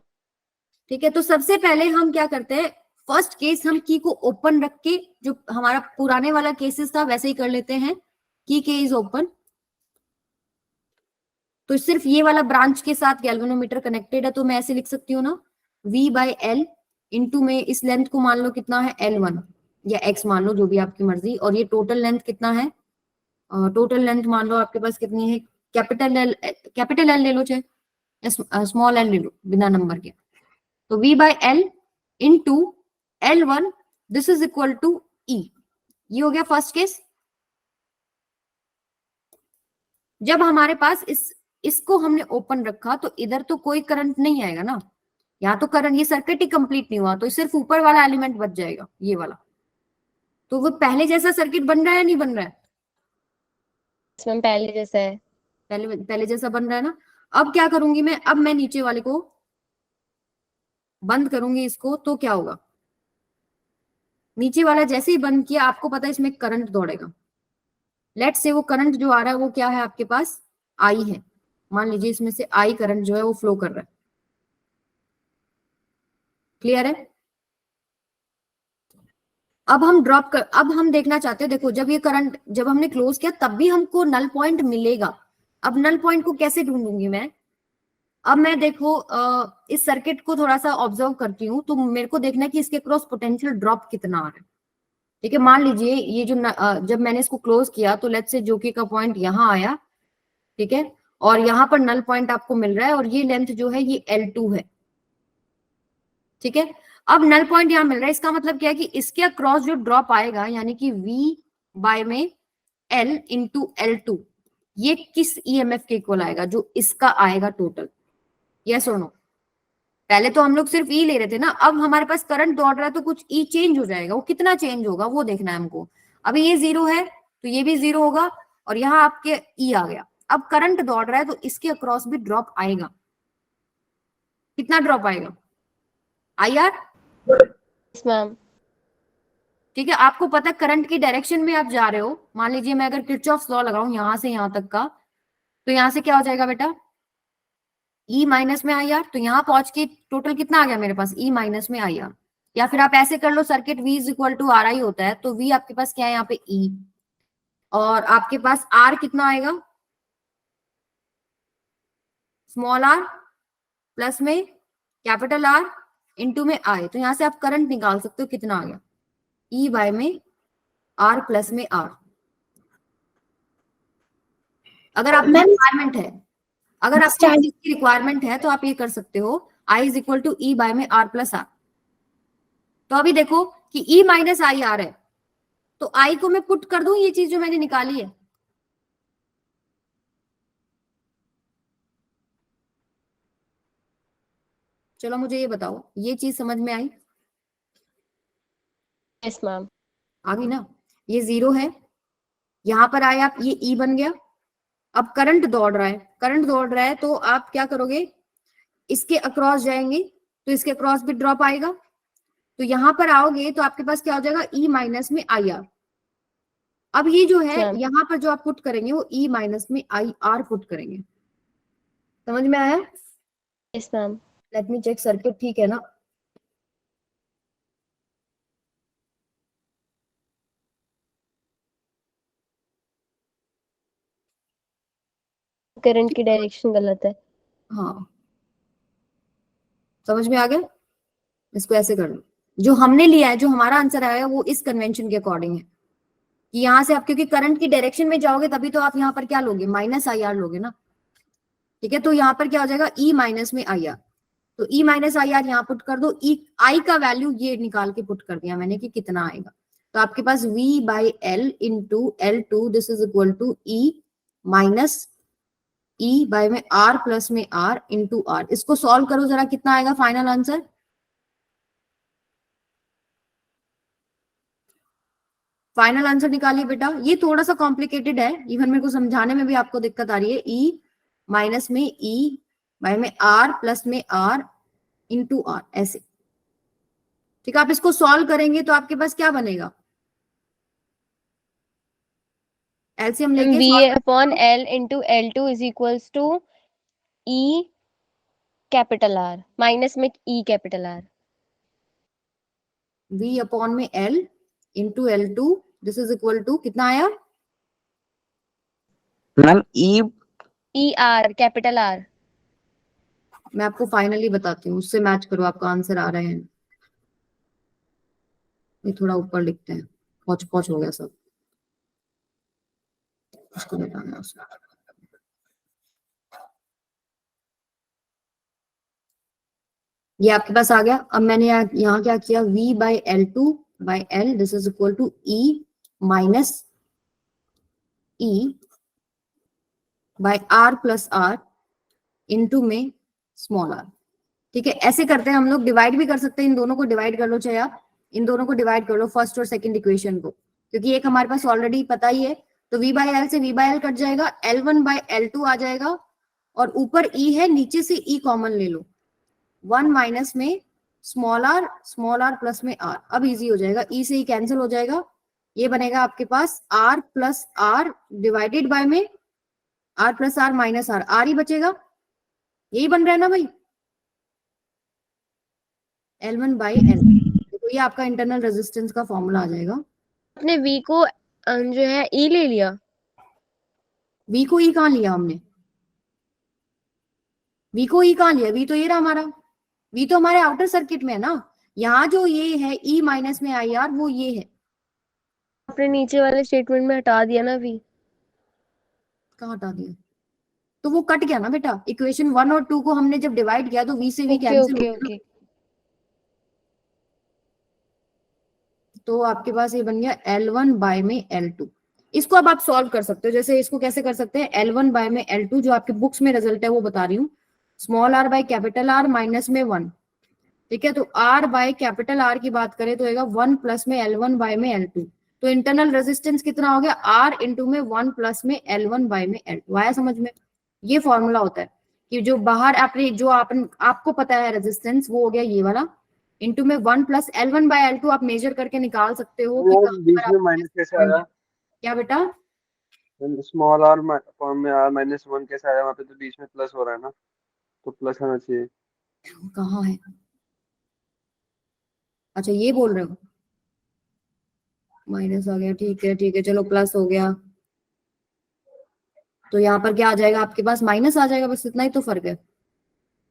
ठीक है, तो सबसे पहले हम क्या करते हैं, फर्स्ट केस हम की को ओपन रख के, जो हमारा पुराने वाला केसेस था वैसे ही कर लेते हैं, की के इज ओपन। तो सिर्फ ये वाला ब्रांच के साथ गैल्वेनोमीटर कनेक्टेड है, तो मैं ऐसे लिख सकती हूँ ना, V बाई एल इंटू में इस लेंथ को मान लो कितना है L1 या X मान लो, जो भी आपकी मर्जी, और ये टोटल लेंथ कितना है, टोटल लेंथ मान लो आपके पास कितनी है, कैपिटल एल ले लो चाहे स्मॉल एल ले लो बिना नंबर के। तो V by L into L1 this is equal to E। ये हो गया फर्स्ट केस। जब हमारे पास इसको हमने ओपन रखा तो इधर तो कोई करंट नहीं आएगा ना, यहाँ तो करंट, ये सर्किट ही कंप्लीट नहीं हुआ, तो सिर्फ ऊपर वाला एलिमेंट बच जाएगा ये वाला। तो वो पहले जैसा सर्किट बन रहा है या नहीं बन रहा है? मैम पहले जैसा है। पहले जैसा बन रहा है ना। अब क्या करूंगी मैं, अब मैं नीचे वाले को बंद करूंगी इसको, तो क्या होगा, नीचे वाला जैसे ही बंद किया आपको पता है इसमें करंट दौड़ेगा। लेट्स से वो करंट जो आ रहा है वो क्या है आपके पास, आई है, मान लीजिए इसमें से आई करंट जो है वो फ्लो कर रहा है। क्लियर है? अब हम देखना चाहते हैं, देखो जब ये करंट, जब हमने क्लोज किया तब भी हमको नल पॉइंट मिलेगा। अब नल पॉइंट को कैसे ढूंढूंगी मैं? अब मैं देखो इस सर्किट को थोड़ा सा ऑब्जर्व करती हूँ, तो मेरे को देखना है कि इसके क्रॉस पोटेंशियल ड्रॉप कितना आ रहा है। ठीक है, मान लीजिए ये जो जब मैंने इसको क्लोज किया तो लेट्स से जोकी का पॉइंट यहाँ आया, ठीक है, और यहाँ पर नल पॉइंट आपको मिल रहा है, और ये लेंथ जो है ये L2 है। ठीक है, अब नल पॉइंट यहाँ मिल रहा है, इसका मतलब क्या है कि इसके अक्रॉस जो ड्रॉप आएगा, यानी कि V बाय में L इंटू L2, ये किस EMF के इक्वल आएगा, जो इसका आएगा टोटल। यस और नो? पहले तो हम लोग सिर्फ E ले रहे थे ना, अब हमारे पास करंट दौड़ रहा है तो कुछ E चेंज हो जाएगा, वो कितना चेंज होगा वो देखना है हमको। अभी ये 0 है तो ये भी 0 होगा, और यहाँ आपके E आ गया। अब करंट दौड़ रहा है तो इसके अक्रॉस भी ड्रॉप आएगा। कितना ड्रॉप आएगा? IR। मैम ठीक है, आपको पता है करंट की डायरेक्शन में आप जा रहे हो, मान लीजिए मैं अगर किरचॉफ्स लॉ लगाऊं यहां से यहां तक का, तो यहां से क्या हो जाएगा बेटा, E माइनस में IR। तो यहाँ पहुंच के टोटल कितना आ गया मेरे पास, E माइनस में IR। या फिर आप ऐसे कर लो, circuit V is equal to RI होता है, तो V आपके पास क्या है यहाँ पे E, और आपके पास R कितना आएगा, स्मॉल r प्लस में कैपिटल R इंटू में I। तो यहां से आप करंट निकाल सकते हो, कितना आ गया, E बाय में R प्लस में R। अगर आपकी रिक्वायरमेंट है, अगर आपको इसकी रिक्वायरमेंट है तो आप ये कर सकते हो, I is equal to E by में R प्लस R। तो अभी देखो कि E माइनस आई आ रहा है, तो I को मैं पुट कर दूं ये चीज जो मैंने निकाली है। चलो मुझे ये बताओ, ये चीज समझ में आई? Yes ma'am. आ गई ना? ये 0 है, यहां पर आए आप, ये E बन गया। अब करंट दौड़ रहा है, करंट दौड़ रहा है तो आप क्या करोगे, इसके अक्रॉस जाएंगे तो इसके अक्रॉस भी ड्रॉप आएगा, तो यहां पर आओगे तो आपके पास क्या हो जाएगा, E माइनस में IR। अब ये जो है यहाँ पर जो आप पुट करेंगे वो E माइनस में IR पुट करेंगे। समझ में आया? Yes ma'am. Let me check, circuit ठीक है ना? करंट की डायरेक्शन गलत है। हाँ, समझ में आ गया? इसको ऐसे कर लो, जो हमने लिया है, जो हमारा आंसर आया वो इस कन्वेंशन के अकॉर्डिंग है, कि यहाँ से आप क्योंकि करंट की डायरेक्शन में जाओगे तभी तो आप यहाँ पर क्या लोगे, माइनस IR लोगे ना। ठीक है, तो यहाँ पर क्या हो जाएगा, E माइनस में IR। तो E माइनस IR यहाँ पुट कर दो, I का वैल्यू ये निकाल के पुट कर दिया मैंने कि कितना आएगा। तो आपके पास V by L into L2 this is equal to E minus E by में R प्लस में R इंटू R। इसको सॉल्व करो जरा, कितना आएगा फाइनल आंसर? फाइनल आंसर निकालिए बेटा। ये थोड़ा सा कॉम्प्लिकेटेड है, इवन मेरे को समझाने में भी आपको दिक्कत आ रही है। E माइनस में E बाय में R प्लस में R इंटू R, ऐसे। ठीक है, आप इसको सॉल्व करेंगे तो आपके पास क्या बनेगा, एलसीएम लेके V upon L into L2 is equals to E capital R minus में E capital R। v upon में l into L2 this is equal to कितना आया? Ma'am E ER capital R। मैं आपको फाइनली बताती हूँ, उससे मैच करो आपका आंसर आ रहा है। ये थोड़ा ऊपर लिखते हैं, पौच पौच हो गया सब, उसको बताना है उसमें। ये आपके पास आ गया। अब मैंने यहाँ क्या किया, v by L2 by L this is equal to E minus E by R plus R into में स्मॉल r। ठीक है, ऐसे करते हैं हम लोग, डिवाइड भी कर सकते हैं, इन दोनों को डिवाइड कर लो, चाहे आप इन दोनों को डिवाइड कर लो, फर्स्ट और सेकंड इक्वेशन को, क्योंकि एक हमारे पास ऑलरेडी पता ही है। तो v बाई एल से v बाई एल कट जाएगा, L1 बाई L2 आ जाएगा, और ऊपर e है, नीचे से e कॉमन ले लो, 1 माइनस में स्मॉल r प्लस में r। अब इजी हो जाएगा, e से ही कैंसिल हो जाएगा, ये बनेगा आपके पास r plus r divided by में r plus r minus r ही बचेगा, यही बन रहा है ना भाई, L1 बाई L। तो ये आपका इंटरनल रेजिस्टेंस का फॉर्मूला आ जाएगा। आपने V को जो है E ले लिया। V को E कहाँ लिया हमने? V को E कहाँ लिया? V तो ये रहा हमारा, V तो हमारे आउटर सर्किट में है ना, यहाँ जो ये है E माइनस में IR वो ये है। आपने नीचे वाले स्टेटमेंट में हटा दिया ना V। कहाँ हटा दिया? तो वो कट गया ना बेटा, इक्वेशन 1 और 2 को हमने जब डिवाइड किया तो V से V ओके कैंसिल हो ओके गया ना। ओके। तो आपके पास ये बन गया L1 बाय में L2। इसको अब आप सॉल्व कर सकते हो, जैसे इसको कैसे कर सकते हैं, L1 बाय में L2 जो आपके बुक्स में रिजल्ट है वो बता रही हूँ, small r by capital R minus में 1। ठीक है, तो R बाय कैपिटल R की बात करें तो होगा 1 प्लस में L1 बाय में L2। तो इंटरनल रेजिस्टेंस कितना हो गया, R इंटू में 1 प्लस में L1 बाय में L2। आया समझ में? ये फॉर्मूला होता है कि जो बाहर आपने जो आपको पता है रेजिस्टेंस, वो हो गया ये वाला, इंटू में 1 प्लस L1 बाय L2 आप मेजर करके निकाल सकते हो कि वो कहाँ बीच पर में आप माइनस कैसे आया? क्या बेटा? स्मॉल आर फॉर्म में आर माइनस 1 कैसे आया? वहाँ पे तो बीच में प्लस हो रहा है ना, तो प्लस आना चाहिए। कहाँ है? अच्छा ये बोल रहे हो, माइनस आ गया, ठीक है चलो प्लस हो गया, तो यहाँ पर क्या आ जाएगा आपके पास, माइनस आ जाएगा, बस इतना ही तो फर्क है।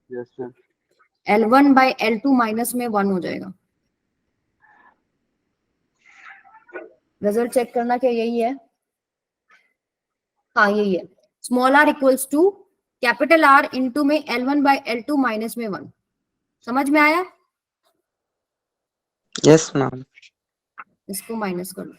Yes ma'am. L1 bye L2 minus में 1 हो जाएगा। रिजल्ट चेक करना, क्या यही है? हाँ यही है, small r equals to capital R into में L1 बाय L2 माइनस में 1। समझ में आया? Yes ma'am. इसको माइनस कर लो।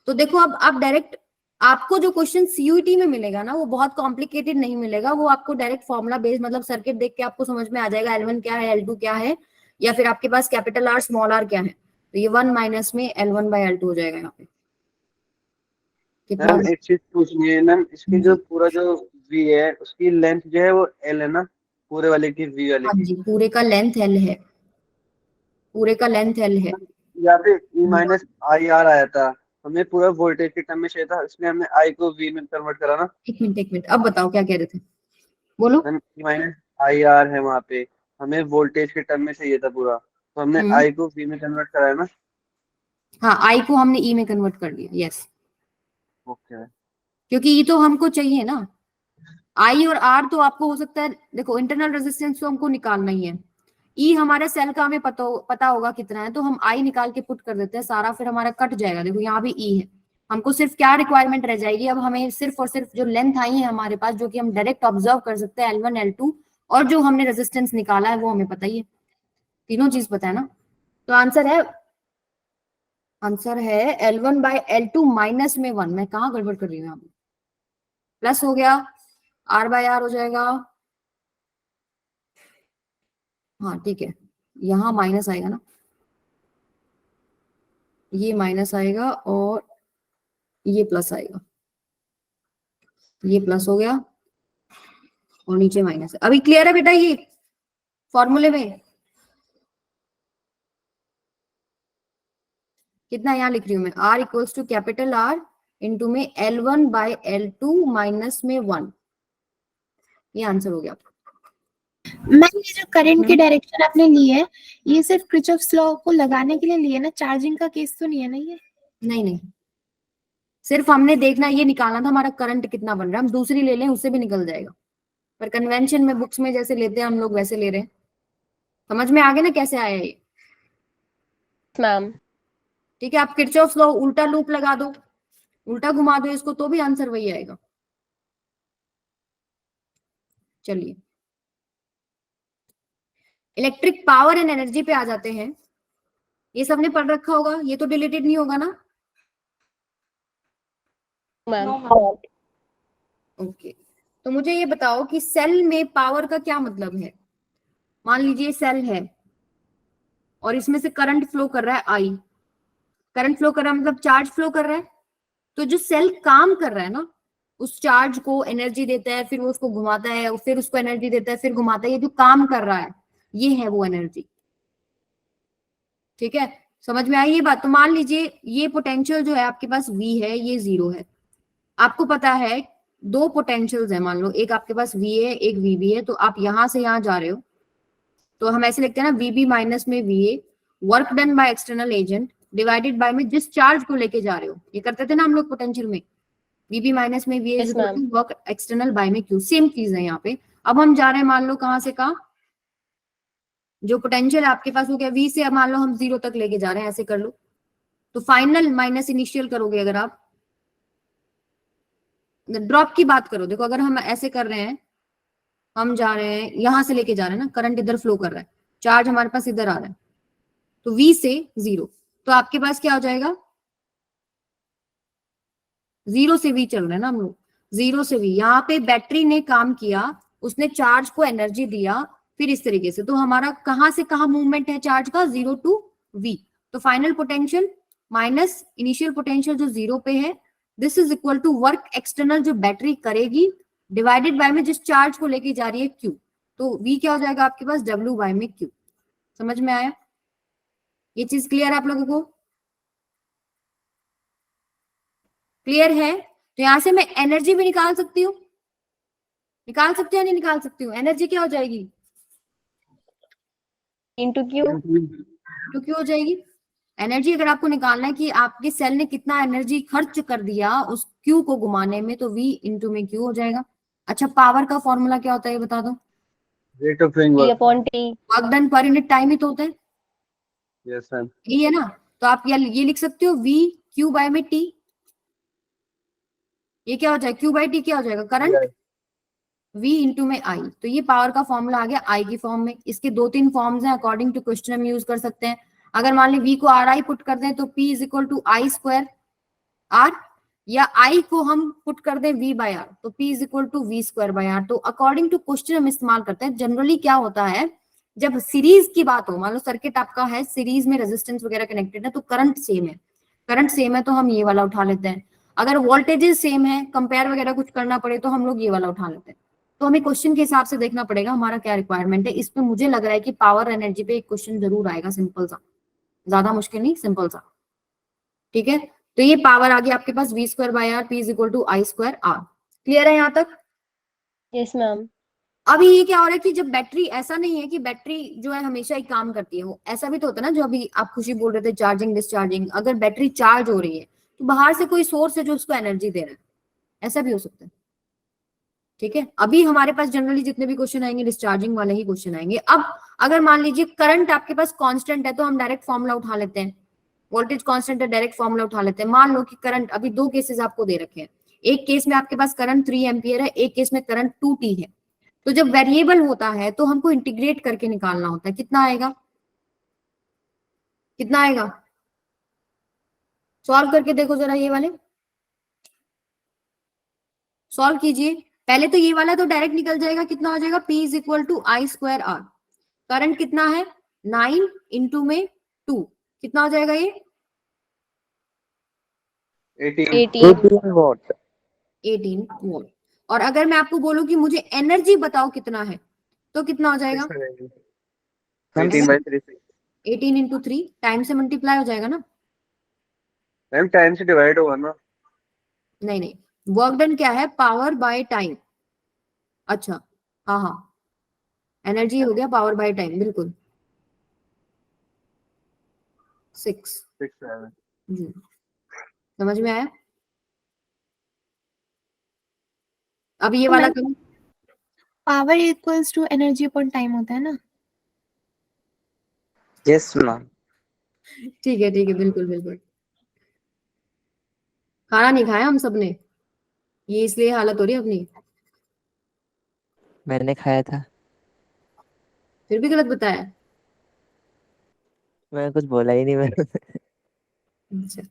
तो देखो अब आप डायरेक्ट, आपको जो क्वेश्चन सीयूईटी में मिलेगा ना वो बहुत कॉम्प्लिकेटेड नहीं मिलेगा, वो आपको डायरेक्ट फॉर्मुला बेस्ड, मतलब सर्किट देख के आपको समझ में आ जाएगा L1 क्या है, L2 क्या है, या फिर आपके पास कैपिटल R स्मॉल r क्या है। तो ये 1 माइनस में L1 बाय L2 हो जाएगा यहाँ पे। कितना? मैम एक चीज पूछनी है मैम, इसकी जो पूरा जो वी है उसकी लेंथ जो है वो एल है ना, पूरे वाले की वी वाले हाँ की? जी, पूरे का लेंथ L है, पूरे का लेंथ L है। यहाँ पे ई माइनस आई आर आया था, हमें पूरा वोल्टेज के टर्म में चाहिए था, इसलिए हमने आई को वी में कन्वर्ट करा ना। एक मिनट, अब बताओ क्या कह रहे थे, बोलो। Ma'am E minus I R है वहाँ पे, हमें वोल्टेज के टर्म में चाहिए था पूरा, तो हमने आई को वी में कन्वर्ट कराया ना। हाँ, I को हमने E में कन्वर्ट कर दिया, यस, ओके। क्योंकि E तो हमको चाहिए ना। I और R तो आपको हो सकता है, देखो इंटरनल रेजिस्टेंस तो हमको निकालना ही है, E हमारे सेल का हमें पता होगा कितना है, तो हम I निकाल के पुट कर देते हैं सारा, फिर हमारा कट जाएगा। देखो यहाँ भी E है, हमको सिर्फ क्या रिक्वायरमेंट रह जाएगी, अब हमें सिर्फ और सिर्फ जो लेंथ आई है हमारे पास, जो कि हम डायरेक्ट ऑब्जर्व कर सकते हैं, L1 L2, और जो हमने रेजिस्टेंस निकाला है वो हमें पता ही है, तीनों चीज पता है ना। तो आंसर है L1 बाय L2 माइनस में 1। मैं कहाँ गड़बड़ कर रही हूँ यहाँ पे? प्लस हो गया, R बाय R हो जाएगा, हाँ ठीक है, यहाँ माइनस आएगा ना, ये माइनस आएगा और ये प्लस आएगा, ये प्लस हो गया और नीचे माइनस है। अभी क्लियर है बेटा ये फॉर्मूले में? कितना यहाँ लिख रही हूँ मैं, R equals to capital R into में L1 बाय L2 माइनस में 1। ये आंसर हो गया आपका। मैम ये जो करंट की हम्म। डायरेक्शन आपने ली है, ये सिर्फ किरचॉफ्स लॉ को लगाने के लिए ली है ना, चार्जिंग का केस तो नहीं है ना ये? नहीं नहीं, सिर्फ हमने देखना ये निकालना था हमारा करंट कितना बन रहा है, हम दूसरी ले लें उससे भी निकल जाएगा, पर कन्वेंशन में बुक्स में जैसे लेते हैं हम लोग वैसे ले रहे हैं। समझ में आ गया ना कैसे आया ये? मैम। ठीक है, आप किरचॉफ लॉ उल्टा लूप लगा दो, उल्टा घुमा दो इसको, तो भी आंसर वही आएगा। चलिए इलेक्ट्रिक पावर एंड एनर्जी पे आ जाते हैं। ये सबने पढ़ रखा होगा, ये तो डिलीटेड नहीं होगा ना? मैम। ओके, तो मुझे ये बताओ कि सेल में पावर का क्या मतलब है। मान लीजिए सेल है और इसमें से करंट फ्लो कर रहा है आई, करंट फ्लो कर रहा है मतलब चार्ज फ्लो कर रहा है, तो जो सेल काम कर रहा है ना, उस चार्ज को एनर्जी देता है, फिर वो उसको घुमाता है, फिर उसको एनर्जी देता है, फिर घुमाता है, ये जो काम कर रहा है ये है वो एनर्जी। ठीक है, समझ में आई ये बात? तो मान लीजिए ये पोटेंशियल जो है आपके पास V है, ये 0 है। आपको पता है दो पोटेंशियल्स है, मान लो एक आपके पास V है एक VB है, तो आप यहां से यहां जा रहे हो तो हम ऐसे लिखते हैं ना, VB माइनस में VA, work done by external agent divided by में जिस चार्ज को लेके जा रहे हो, ये करते थे ना हम लोग पोटेंशियल में, VB माइनस में VA is Yes, equal ma'am. To work external by में Q, सेम चीज है यहाँ पे। अब हम जा रहे हैं मान लो कहां से कहां, जो पोटेंशियल आपके पास हो गया V से, अब मान लो हम 0 तक लेके जा रहे हैं, ऐसे कर लो, तो फाइनल माइनस इनिशियल करोगे अगर आप, ड्रॉप की बात करो, देखो अगर हम ऐसे कर रहे हैं, हम जा रहे हैं यहां से लेके जा रहे हैं ना, करंट इधर फ्लो कर रहा है, चार्ज हमारे पास इधर आ रहा है, तो V से 0, तो आपके पास क्या हो जाएगा, 0 से V चल रहे हैं ना हम लोग, 0 से V, यहाँ पे बैटरी ने काम किया, उसने चार्ज को एनर्जी दिया, फिर इस तरीके से, तो हमारा कहां से कहां मूवमेंट है चार्ज का, 0 टू V, तो final potential minus initial potential जो 0 पे है, this is equal to work external जो बैटरी करेगी डिवाइडेड बाय में जिस चार्ज को लेके जा रही है Q, तो V क्या हो जाएगा आपके पास, W बाय में Q। समझ में आया? ये चीज क्लियर है आप लोगों को? क्लियर है? तो यहां से मैं एनर्जी भी निकाल सकती हूँ, निकाल सकती हूँ नहीं निकाल सकती हूँ, एनर्जी क्या हो जाएगी, Into Q. तो क्यों हो जाएगी एनर्जी, अगर आपको निकालना है कि आपके सेल ने कितना एनर्जी खर्च कर दिया उस Q को घुमाने में, तो V इंटू में Q हो जाएगा। अच्छा, पावर का फॉर्मूला क्या होता है ये बता दो, rate of doing T work. upon T. Work done पर यूनिट टाइम ही तो होता है, यस मैम। यही है ना? तो आप ये लिख सकते हो V Q बाय में T, ये क्या हो जाएगा, Q बाय T क्या हो जाएगा, करंट V इंटू में I, तो ये पावर का फॉर्मूला आ गया I की फॉर्म में। इसके 2-3 फॉर्म्स हैं, अकॉर्डिंग टू क्वेश्चन हम यूज कर सकते हैं। अगर मान ली V को RI पुट कर दें तो P is equal to I square R, या I को हम पुट कर दें V बाय R तो P is equal to V square by R। तो अकॉर्डिंग टू क्वेश्चन हम इस्तेमाल करते हैं। जनरली क्या होता है, जब सीरीज की बात हो, मान लो सर्किट आपका है सीरीज में, रेजिस्टेंस वगैरह कनेक्टेड है, तो करंट सेम है, करंट सेम है तो हम ये वाला उठा लेते हैं। अगर वोल्टेजेस सेम है, कंपेयर वगैरह कुछ करना पड़े तो हम लोग ये वाला उठा लेते हैं। तो हमें क्वेश्चन के हिसाब से देखना पड़ेगा हमारा क्या रिक्वायरमेंट है। इसमें मुझे लग रहा है कि पावर एनर्जी पे एक क्वेश्चन जरूर आएगा, सिंपल सा, ज्यादा मुश्किल नहीं, सिंपल सा। ठीक है, तो ये पावर आ गया आपके पास V square by R, P is equal to I square R। Clear है यहाँ तक? Yes, ma'am. अभी ये क्या हो रहा है कि जब बैटरी, ऐसा नहीं है कि बैटरी जो है हमेशा ही काम करती है, वो ऐसा भी तो होता है ना, जो अभी आप खुशी बोल रहे थे चार्जिंग डिस्चार्जिंग, अगर बैटरी चार्ज हो रही है तो बाहर से कोई सोर्स है जो उसको एनर्जी दे रहा है, ऐसा भी हो सकता है। ठीक है, अभी हमारे पास जनरली जितने भी क्वेश्चन आएंगे डिस्चार्जिंग वाले ही क्वेश्चन आएंगे। अब अगर मान लीजिए करंट आपके पास कांस्टेंट है तो हम डायरेक्ट फॉर्मूला उठा लेते हैं, वोल्टेज कांस्टेंट है डायरेक्ट फॉर्मूला उठा लेते हैं। मान लो कि करंट, अभी 2 केसेस आपको दे रखे हैं, एक केस में आपके पास करंट 3 एम्पियर है, एक केस में करंट 2T है। तो जब वेरिएबल होता है तो हमको इंटीग्रेट करके निकालना होता है, कितना आएगा, कितना आएगा, सॉल्व करके देखो जरा, ये वाले सॉल्व कीजिए। पहले तो ये वाला तो डायरेक्ट निकल जाएगा, कितना हो जाएगा, P is equal to I square R। Current कितना है, 9 इंटू में 2, कितना हो जाएगा ये, 18। 18. What 18 volt. और अगर मैं आपको बोलूं कि मुझे एनर्जी बताओ कितना है, तो कितना हो जाएगा, 18 by 3। 18 इंटू 3, टाइम से मल्टीप्लाई हो जाएगा ना, मैम टाइम से डिवाइड होगा ना। नहीं नहीं, वर्क डन क्या है, पावर बाय टाइम। अच्छा हाँ हाँ, एनर्जी हो गया पावर बाय टाइम, बिल्कुल 6 6 जी। समझ में आया? अब ये वाला करो। Power equals to energy upon time होता है ना? Yes ma'am. ठीक है बिल्कुल बिल्कुल। खाना नहीं खाया हम सबने, ये इसलिए हालत हो रही है अपनी। मैंने खाया था। फिर भी गलत बताया। मैं कुछ बोला ही नहीं मैंने। अच्छा,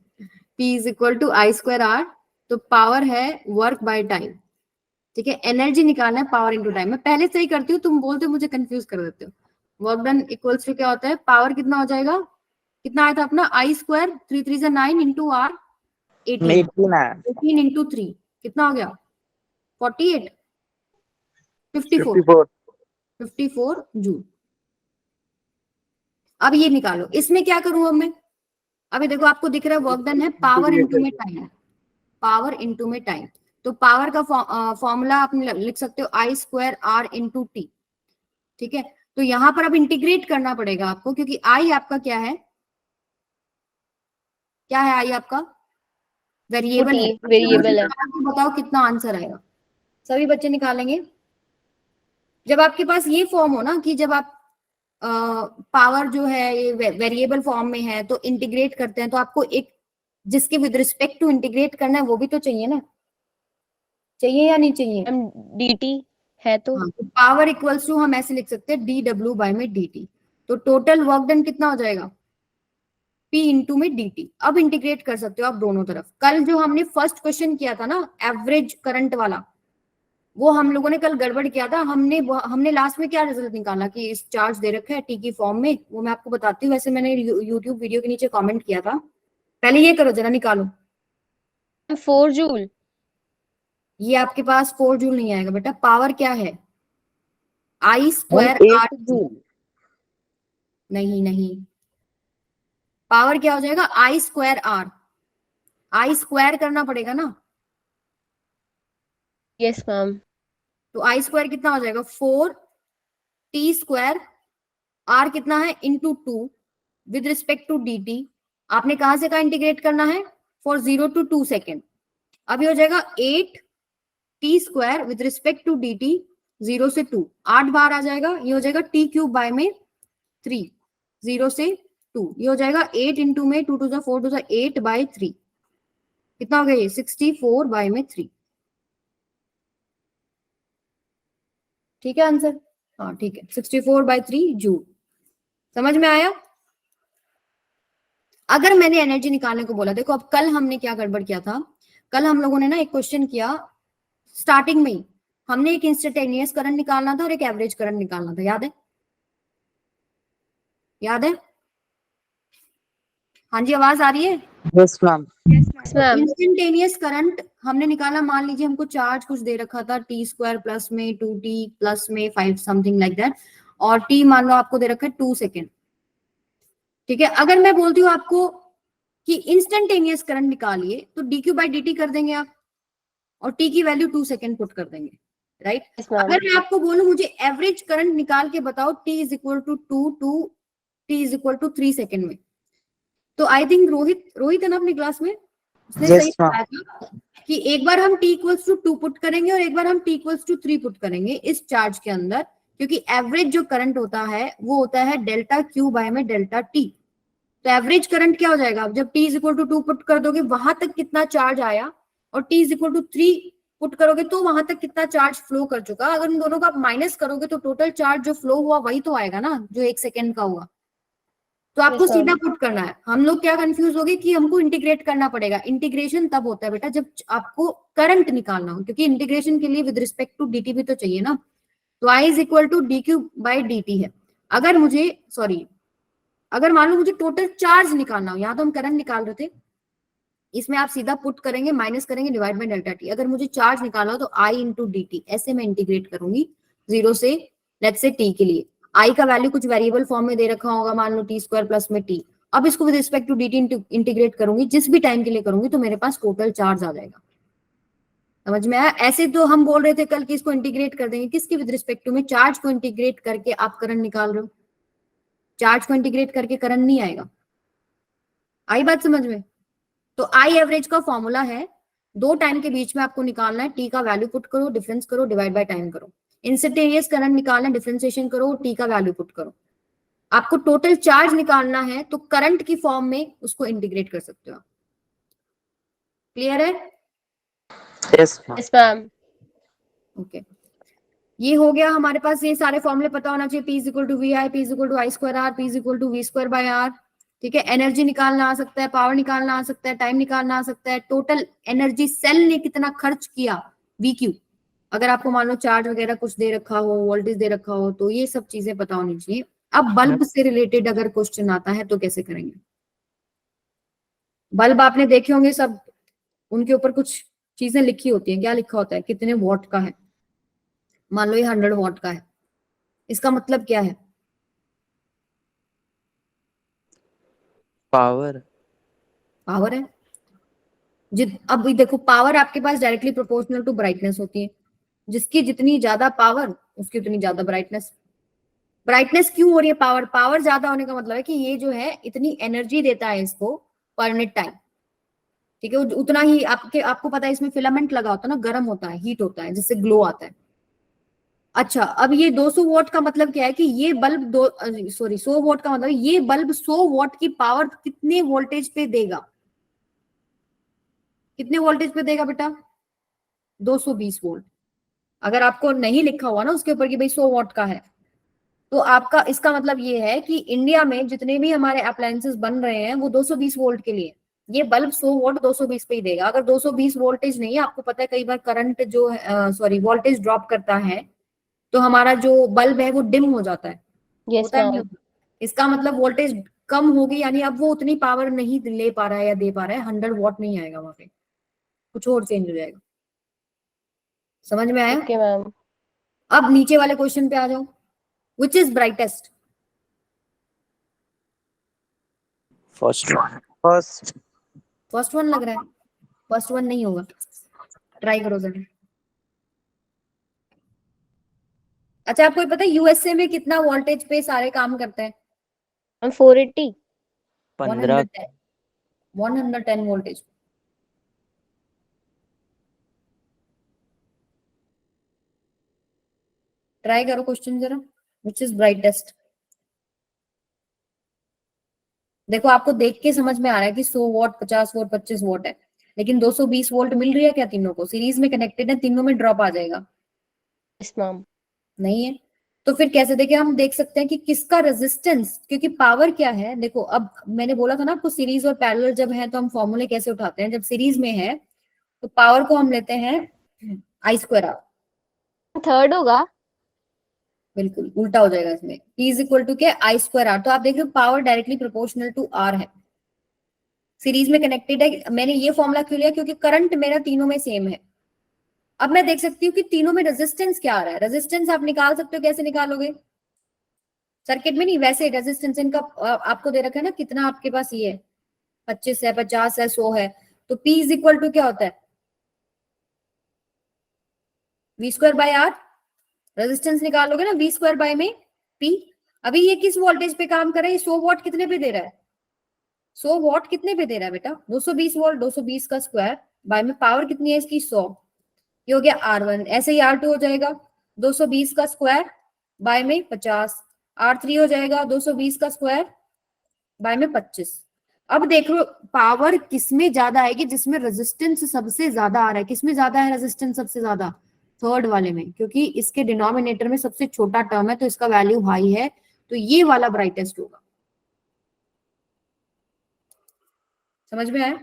P is equal to I square R, तो पावर है वर्क बाय टाइम, ठीक है। एनर्जी निकालना है पावर इंटू टाइम। मैं पहले से ही करती हूँ, तुम बोलते हो मुझे कंफ्यूज कर देते हो। वर्क डन इक्वल्स टू क्या होता है, पावर कितना हो जाएगा, कितना आया था अपना, आई स्क्वायर 3 3 से 9 इंटू आर 18, 18 इंटू 3 कितना हो गया, 48 54 54 54 जूल। अब ये निकालो, इसमें क्या करूं अब मैं, अभी देखो आपको दिख रहा है वर्क डन है पावर इंटू में टाइम, पावर इंटू में टाइम। तो पावर का फॉर्मूला आप लिख सकते हो आई स्क्वायर आर इंटू टी, ठीक है। तो यहां पर अब इंटीग्रेट करना पड़ेगा आपको, क्योंकि आई आपका क्या है, क्या है आई आपका, वेरिएबल है। वेरिएबल है। आपको बताओ कितना आंसर आएगा, सभी बच्चे निकालेंगे। जब आपके पास ये फॉर्म हो ना, कि जब आप पावर जो है ये वेरिएबल फॉर्म में है तो इंटीग्रेट करते हैं, तो आपको एक जिसके विद रिस्पेक्ट टू इंटीग्रेट करना है वो भी तो चाहिए ना, चाहिए या नहीं चाहिए? dt है तो हाँ, तो पावर इक्वल्स टू हम ऐसे लिख सकते हैं डी डब्ल्यू बाय में डी टी। तो टोटल वर्क डन कितना हो जाएगा, P इंटू में डी टी। अब इंटीग्रेट कर सकते हो आप दोनों तरफ। कल जो हमने फर्स्ट क्वेश्चन किया था ना एवरेज करंट वाला, वो हम लोगों ने कल गड़बड़ किया था। हमने लास्ट में क्या रिजल्ट निकाला कि इस चार्ज दे रखा है टी की फॉर्म में, वो मैं आपको बताती हूँ। वैसे मैंने यूट्यूब वीडियो के नीचे कमेंट किया था। पहले ये करो जरा, निकालो। 4 जूल। ये आपके पास 4 जूल नहीं आएगा बेटा, पावर क्या है, आई स्क्वायर आर। 8 जूल। नहीं, पावर क्या हो जाएगा, आई स्क्वायर आर। आई स्क्वायर करना पड़ेगा ना, यस मैम। तो आई स्क्वायर कितना हो जाएगा, 4 टी स्क्वायर, आर कितना है into 2 with respect to d t. आपने कहां से कहा इंटीग्रेट करना है, फॉर 0 to 2 सेकेंड। अभी हो जाएगा 8 t square with respect to d t 0 से 2, 8 बार आ जाएगा, ये हो जाएगा टी क्यूब बाय में 3, 0 से 2, ये हो जाएगा 8 इंटू में 2 to the 4 to the 8 bye 3, कितना हो गया ये 64 बाय में 3, ठीक है आंसर। हाँ ठीक है, 64 बाय 3 जूल। समझ में आया? अगर मैंने एनर्जी निकालने को बोला, देखो अब कल हमने क्या गड़बड़ किया था, कल हम लोगों ने ना एक क्वेश्चन किया स्टार्टिंग में ही, हमने एक इंस्टेंटेनियस करंट निकालना था और एक एवरेज करंट निकालना था, याद है? याद है? हाँ जी, आवाज आ रही है? Yes ma'am. Ma'am instantaneous current हमने निकाला, मान लीजिए हमको चार्ज कुछ दे रखा था टी स्क्वायर प्लस में 2t प्लस में 5 समथिंग लाइक दैट, और टी मान लो आपको दे रखा है 2 सेकेंड, ठीक है। अगर मैं बोलती हूँ आपको कि इंस्टेंटेनियस करंट निकालिए, तो D Q by d T कर देंगे आप, और टी की वैल्यू 2 सेकेंड पुट कर देंगे, राइट। Yes ma'am. अगर मैं आपको बोलूं मुझे एवरेज करंट निकाल के बताओ t is equal to 2 to t is equal to 3 second में, तो आई थिंक रोहित है ना अपनी क्लास में, उसने Yes, सही ma'am. बताया था कि एक बार हम t इक्वल्स टू 2 पुट करेंगे और एक बार हम t इक्वल्स टू 3 पुट करेंगे इस चार्ज के अंदर, क्योंकि एवरेज जो करंट होता है वो होता है डेल्टा क्यू बाय में डेल्टा टी। तो एवरेज करंट क्या हो जाएगा, अब जब t is equal to 2 put कर दोगे वहां तक कितना चार्ज आया, और t is equal to 3 put करोगे तो वहां तक कितना चार्ज फ्लो कर चुका। अगर उन दोनों का आप माइनस करोगे तो टोटल चार्ज जो फ्लो हुआ वही तो आएगा ना, जो 1 सेकेंड का हुआ। तो आपको Yes, ma'am. सीधा पुट करना है। हम लोग क्या कंफ्यूज हो गए कि हमको इंटीग्रेट करना पड़ेगा। इंटीग्रेशन तब होता है बेटा जब आपको करंट निकालना हो, क्योंकि इंटीग्रेशन के लिए विद रिस्पेक्ट टू dt भी तो चाहिए ना। तो i is equal to d Q by d t है। अगर मान लो मुझे टोटल चार्ज निकालना हो, यहाँ तो हम करंट निकाल रहे थे, इसमें आप सीधा पुट करेंगे, माइनस करेंगे, डिवाइड बाई डेल्टा टी। अगर मुझे चार्ज निकालना हो तो आई इंटू डी टी, ऐसे मैं इंटीग्रेट करूंगी 0 से लेट्स से t के लिए। आई का वैल्यू कुछ वेरिएबल फॉर्म में दे रखा होगा, मान लो टी स्क्वायर प्लस में टी। अब इसको with respect to d t integrate करूंगी, जिस भी टाइम के लिए करूंगी, तो मेरे पास टोटल चार्ज आ जाएगा। समझ में आया? ऐसे तो हम बोल रहे थे कल कि इसको इंटीग्रेट कर देंगे, किसके विद रिस्पेक्ट टू में? चार्ज को इंटीग्रेट करके आप करंट निकाल रहे हो, चार्ज को इंटीग्रेट करके करंट नहीं आएगा। आई बात समझ में? तो आई एवरेज का फॉर्मूला है, दो टाइम के बीच में आपको निकालना है, टी का वैल्यू पुट करो, डिफरेंस करो, डिवाइड बाय टाइम करो। इंस्टेंटेनियस करंट निकालना है, डिफरेंशिएशन करो, टी का वैल्यू पुट करो। आपको टोटल चार्ज निकालना है तो करंट की फॉर्म में उसको इंटीग्रेट कर सकते हो। क्लियर है? Yes ma'am. Yes ma'am. Okay, ये हो गया हमारे पास, ये सारे फॉर्मूले पता होना चाहिए। P is equal to V I, P is equal to I square R, P is equal to V square by R. ठीक है, एनर्जी निकालना आ सकता है, पावर निकालना आ सकता है, टाइम निकालना आ सकता है, टोटल एनर्जी सेल ने कितना खर्च किया, VQ। अगर आपको मान लो चार्ज वगैरह कुछ दे रखा हो, वोल्टेज दे रखा हो, तो ये सब चीजें पता होनी चाहिए। अब बल्ब से रिलेटेड अगर क्वेश्चन आता है तो कैसे करेंगे? बल्ब आपने देखे होंगे सब, उनके ऊपर कुछ चीजें लिखी होती हैं। क्या लिखा होता है? कितने वॉट का है। मान लो ये 100 वॉट का है, इसका मतलब क्या है? पावर। पावर है। अब देखो, पावर आपके पास डायरेक्टली प्रोपोर्शनल टू ब्राइटनेस होती है। जिसकी जितनी ज्यादा पावर उसकी उतनी ज्यादा ब्राइटनेस। ब्राइटनेस क्यों हो रही है? पावर, पावर ज्यादा होने का मतलब है कि ये जो है इतनी एनर्जी देता है इसको पर यूनिट टाइम। ठीक है, उतना ही आपको पता है इसमें फिलामेंट लगा होता है ना, गर्म होता है, हीट होता है, जिससे ग्लो आता है। अच्छा, अब ये 200 वॉट का मतलब क्या है कि ये बल्ब 100 वॉट का मतलब ये बल्ब 100 वॉट की पावर कितने वोल्टेज पे देगा? कितने वोल्टेज पे देगा बेटा? 220 वोल्ट। अगर आपको नहीं लिखा हुआ ना उसके ऊपर कि भाई 100 वॉट का है, तो आपका इसका मतलब ये है कि इंडिया में जितने भी हमारे अप्लायंसेस बन रहे हैं वो 220 वोल्ट के लिए। ये बल्ब 100 वोल्ट 220 पे ही देगा। अगर 220 वोल्टेज नहीं है, आपको पता है कई बार करंट जो वोल्टेज ड्रॉप करता है तो हमारा जो बल्ब है वो डिम हो जाता है। यस होता है नहीं मैम। होता? इसका मतलब वोल्टेज कम होगी, यानी अब वो उतनी पावर नहीं ले पा रहा है या दे पा रहा है, 100 वॉट नहीं आएगा वहां पे, कुछ और चेंज हो जाएगा। समझ में आया? Okay ma'am. अब नीचे वाले क्वेश्चन पे आ जाओ। Which is brightest? First. First. First one लग रहा है। फर्स्ट वन नहीं होगा, ट्राई करो जरा। अच्छा, आपको पता है यूएसए में कितना वोल्टेज पे सारे काम करते हैं? मैम 480। 15। 110 110 वोल्टेज। ट्राई करो क्वेश्चन जरा। Which is brightest? देखो, आपको देख के समझ में आ रहा है कि 100 वॉट, 50 वॉट, 25 वॉट है, लेकिन 220 वोल्ट मिल रही है क्या? तीनों को सीरीज में कनेक्टेड है, तीनों में ड्रॉप आ जाएगा। Yes ma'am. नहीं है तो फिर कैसे देखें? हम देख सकते हैं कि किसका रेजिस्टेंस, क्योंकि पावर क्या है, देखो अब मैंने बोला था ना आपको, सीरीज और पैरेलल जब है तो हम फॉर्मूले कैसे उठाते हैं। जब सीरीज में है तो पावर को हम लेते हैं आई स्क्वायर आर। थर्ड होगा। बिल्कुल उल्टा हो जाएगा इसमें, P इज इक्वल टू क्या? I square R. तो आप देख रहे हो power directly proportional to R है, सीरीज में कनेक्टेड है। मैंने ये फॉर्मूला क्यों लिया? क्योंकि करंट मेरा तीनों में सेम है। अब मैं देख सकती हूँ कि तीनों में रेजिस्टेंस क्या आ रहा है। रेजिस्टेंस आप निकाल सकते हो, कैसे निकालोगे? सर्किट में नहीं, वैसे रेजिस्टेंस इनका आपको दे रखा है ना, कितना आपके पास ये है, 25 है, 50 है, 100 है। तो P इज इक्वल टू क्या होता है? V square by R. Resistance निकालोगे ना वी स्क्वायर बाय में P। अभी ये किस वोल्टेज पे काम कर रहा है? 100 वॉट कितने पे दे रहा है? 100 वॉट कितने पे दे रहा है बेटा? 220 वोल्ट। 220 का स्क्वायर बाय में पावर कितनी है इसकी? 100। ये हो गया R1। ऐसे ही R2 हो जाएगा 220 का स्क्वायर बाय में 50। R3 हो जाएगा 220 का स्क्वायर बाय में 25। अब देख लो पावर किसमें ज्यादा आएगी? जिसमें रेजिस्टेंस सबसे ज्यादा आ रहा है। किसमें ज्यादा है रेजिस्टेंस सबसे ज्यादा? थर्ड वाले में, क्योंकि इसके डिनोमिनेटर में सबसे छोटा टर्म है तो इसका वैल्यू हाई है, तो ये वाला ब्राइटेस्ट होगा। समझ में आया?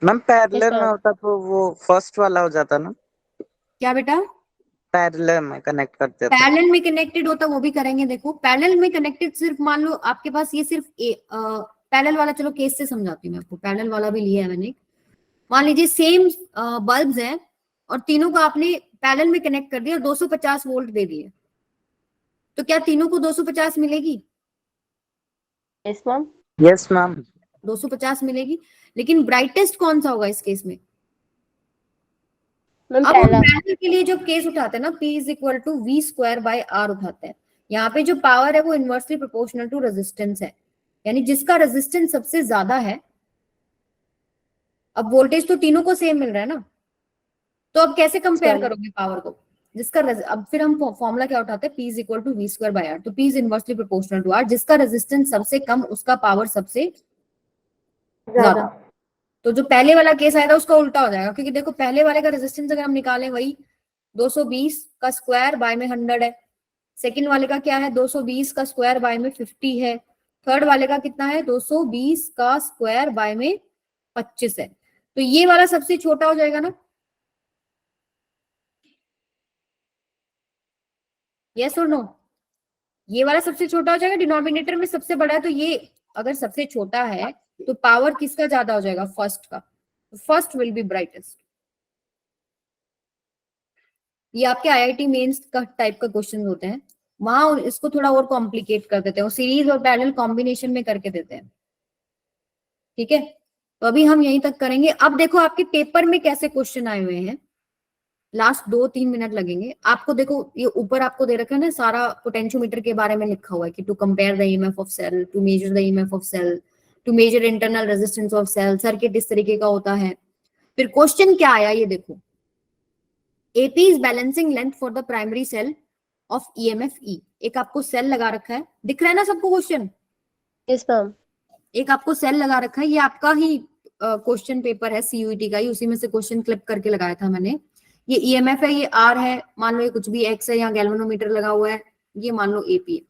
मैम Yes, पैरेलल में ma'am. होता तो वो फर्स्ट वाला हो जाता ना। क्या बेटा? पैरेलल में कनेक्ट करते थे। पैरेलल में कनेक्टेड होता वो भी करेंगे। देखो पैरेलल में कनेक्टेड, सिर्फ मान लो आपके पास ये सिर्फ पैरेलल वाला, चलो केस से समझाती हूँ मैं आपको। पैरेलल वाला भी लिया है मैंने। मान लीजिए सेम बल्ब्स हैं और तीनों को आपने पैरेलल में कनेक्ट कर दिया और 250 वोल्ट दे दिए, तो क्या तीनों को 250 मिलेगी? Yes ma'am. Yes ma'am. 250 मिलेगी। लेकिन ब्राइटेस्ट कौन सा होगा इस केस में? मैम अब हम पहला पैरेलल के लिए जो केस उठाते हैं ना, P is equal to V square by R उठाते हैं। यहाँ पे जो पावर है वो इनवर्सली प्रोपोर्शनल टू रेजिस्टेंस है, यानी जिसका रेजिस्टेंस सबसे ज्यादा है। अब वोल्टेज तो तीनों को सेम मिल रहा है ना, तो अब कैसे कंपेयर करोगे पावर को? जिसका अब फिर हम फॉर्मूला क्या उठाते हैं, P is equal to V square by R. तो P is inversely proportional to R, जिसका रेजिस्टेंस सबसे कम उसका पावर सबसे ज्यादा। तो जो पहले वाला केस आया था उसका उल्टा हो जाएगा, क्योंकि देखो पहले वाले का रेजिस्टेंस अगर हम निकालें वही 220 का स्क्वायर बाय में 100 है। सेकंड वाले का क्या है, 220 का स्क्वायर बाय में 50 है। थर्ड वाले का कितना है, 220 का स्क्वायर बाय में 25 है। तो ये वाला सबसे छोटा हो जाएगा ना, यस और नो? ये वाला सबसे छोटा हो जाएगा, डिनोमिनेटर में सबसे बड़ा है। तो ये अगर सबसे छोटा है तो पावर किसका ज्यादा हो जाएगा, फर्स्ट का। First will be brightest. ये आपके आईआईटी मेंस का टाइप का क्वेश्चन होते हैं, वहां इसको थोड़ा और कॉम्प्लिकेट कर देते हैं, सीरीज और पैरेलल कॉम्बिनेशन में करके देते हैं। ठीक है, तो अभी हम यहीं तक करेंगे। अब देखो आपके पेपर में कैसे क्वेश्चन आए हुए हैं, लास्ट 2-3 मिनट लगेंगे आपको। देखो ये ऊपर आपको दे रखा है ना, सारा पोटेंशियोमीटर के बारे में लिखा हुआ है कि to compare the EMF of cell, to measure the EMF of cell, to measure internal resistance of cell. Circuit इस तरीके का होता है। फिर क्वेश्चन क्या आया ये देखो, AP is balancing length for the primary cell of EMF E। एक आपको सेल लगा रखा है, दिख रहा है ना सबको क्वेश्चन? Yes ma'am. एक आपको सेल लगा रखा है, ये आपका ही क्वेश्चन पेपर है CUET का ही, उसी में से क्वेश्चन क्लिप करके लगाया था मैंने। ये EMF है, ये R है, मान लो ये कुछ भी X है, यहाँ गैल्वेनोमीटर लगा हुआ है, ये मान लो AP है।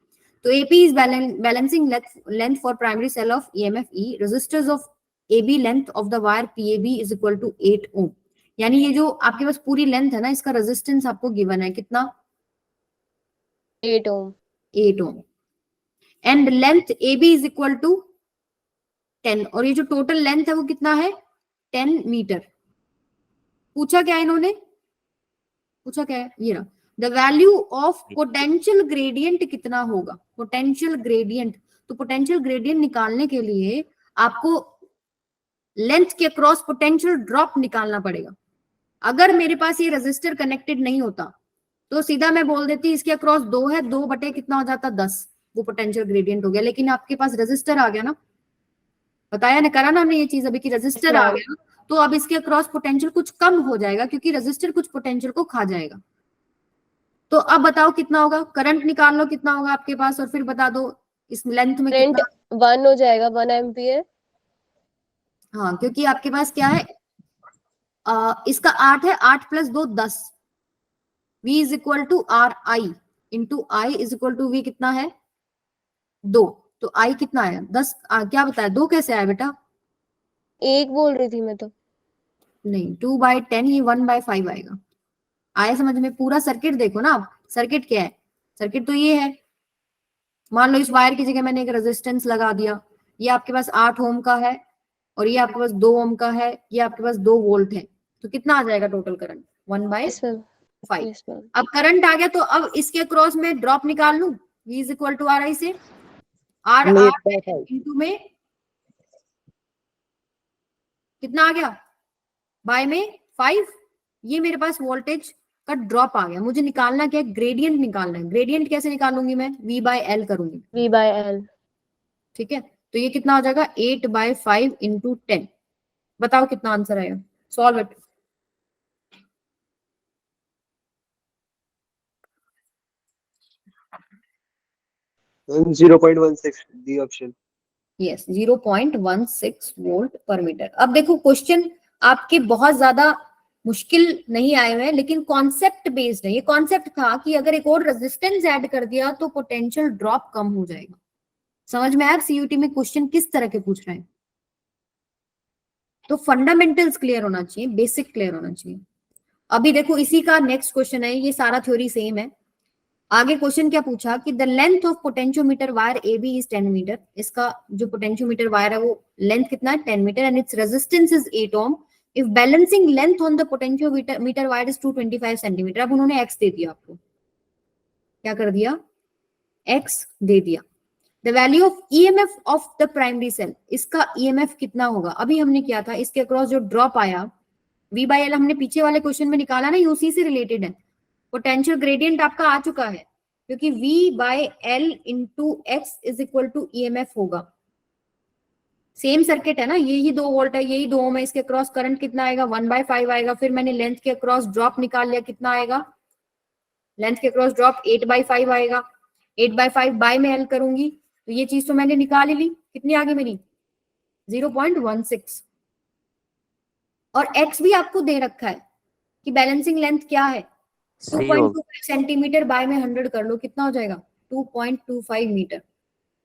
तो AP is balancing length for primary cell of EMF E, resistors of AB length of the wire PAB is equal to 8 ohm। यानी ये जो आपके पास पूरी लेंथ है ना, इसका रेजिस्टेंस आपको गिवन है कितना, 8 ohm. 8 ohm. And length AB is equal to 10, और ये जो टोटल लेंथ है वो कितना है, 10 मीटर। पूछा क्या इन्होंने, पूछा क्या है, ये रहा, the value of potential gradient कितना होगा, पोटेंशियल ग्रेडियंट। तो पोटेंशियल ग्रेडियंट निकालने के लिए आपको लेंथ के क्रॉस पोटेंशियल ड्रॉप निकालना पड़ेगा। अगर मेरे पास ये रेजिस्टर कनेक्टेड नहीं होता तो सीधा मैं बोल देती इसके अक्रॉस 2 है, 2 बटे कितना हो जाता, 10, वो पोटेंशियल ग्रेडियंट हो गया। लेकिन आपके पास रेजिस्टर आ गया ना, बताया ना, करा ना हमने ये चीज अभी कि रेजिस्टर आ गया, तो अब इसके अक्रॉस पोटेंशियल कुछ कम हो जाएगा, क्योंकि रेजिस्टर कुछ पोटेंशियल को खा जाएगा। तो अब बताओ कितना होगा, करंट निकाल लो कितना होगा आपके पास, और फिर बता दो इस लेंथ में करंट कितना। 1 हो जाएगा, 1 एम्पियर। हाँ, क्योंकि आपके पास क्या है, इसका 8 है, 8 + 2 10। V is equal to R I into I is equal to V कितना है, 2। तो I कितना आया, 10। क्या बताया, 2 कैसे आया बेटा? 1 बोल रही थी मैं तो। नहीं, 2/10, ये 1/5 आएगा। आया समझ में? पूरा सर्किट देखो ना आप, सर्किट क्या है, सर्किट तो ये है। मान लो इस वायर की जगह मैंने एक रेजिस्टेंस लगा दिया, ये आपके पास 8 ओम का है, और ये आपके पास 2 ओम का है, ये आपके पास 2 वोल्ट है। तो कितना आ जाएगा टोटल करंट, 1/5। Yes ma'am. अब करंट आ गया, तो अब इसके क्रॉस में ड्रॉप निकाल लूं, V is equal to RI से, R इंटू में कितना आ गया, बाय में 5। ये मेरे पास वोल्टेज का ड्रॉप आ गया। मुझे निकालना क्या है, ग्रेडियंट निकालना है। ग्रेडियंट कैसे निकालूंगी मैं, V/L करूंगी, V/L। ठीक है। तो ये कितना हो जाएगा, 8/5 इंटू 10। बताओ कितना आंसर आएगा, solve it. And 0.16 the option। Yes, 0.16 volt पर मीटर। अब देखो क्वेश्चन आपके बहुत ज्यादा मुश्किल नहीं आए हुए हैं, लेकिन कॉन्सेप्ट बेस्ड है। ये कॉन्सेप्ट था कि अगर एक और रेजिस्टेंस ऐड कर दिया तो पोटेंशियल ड्रॉप कम हो जाएगा। समझ में आया CUT में क्वेश्चन किस तरह के पूछ रहे हैं? तो फंडामेंटल्स क्लियर होना चाहिए, बेसिक क्लियर होना चाहिए। अभी देखो इसी का नेक्स्ट क्वेश्चन है, ये सारा थ्योरी सेम है। आगे क्वेश्चन क्या पूछा कि the length of potentiometer wire AB is 10 metre. इसका जो पोटेंशियोमीटर वायर है वो लेंथ कितना है, 10 metre, and its resistance is 8 ohm. If balancing length on the potentiometer wire is 225 centimetre. अब उन्होंने x दे दिया, आपको क्या कर दिया, x दे दिया। The value of EMF of the primary cell, इसका EMF कितना होगा। अभी हमने किया था, इसके अक्रॉस जो ड्रॉप आया V बाय एल हमने पीछे वाले क्वेश्चन में निकाला ना, ये उसी से रिलेटेड है। पोटेंशियल ग्रेडियंट आपका आ चुका है, क्योंकि V by L into X is equal to EMF होगा। सेम सर्किट है ना, यही 2 वोल्ट है, यही 2 ओम है, इसके क्रॉस करंट कितना आएगा 1/5 आएगा। फिर मैंने लेंथ के क्रॉस ड्रॉप निकाल लिया, कितना आएगा, लेंथ के क्रॉस ड्रॉप 8/5 आएगा। 8/5 बाय में एल करूंगी तो ये चीज तो मैंने निकाल ही ली, कितनी आ गई मेरी 0.16। और एक्स भी आपको दे रखा है कि बैलेंसिंग लेंथ क्या है, 2.25 सेंटीमीटर बाय में 100 कर लो, कितना हो जाएगा 2.25 metre.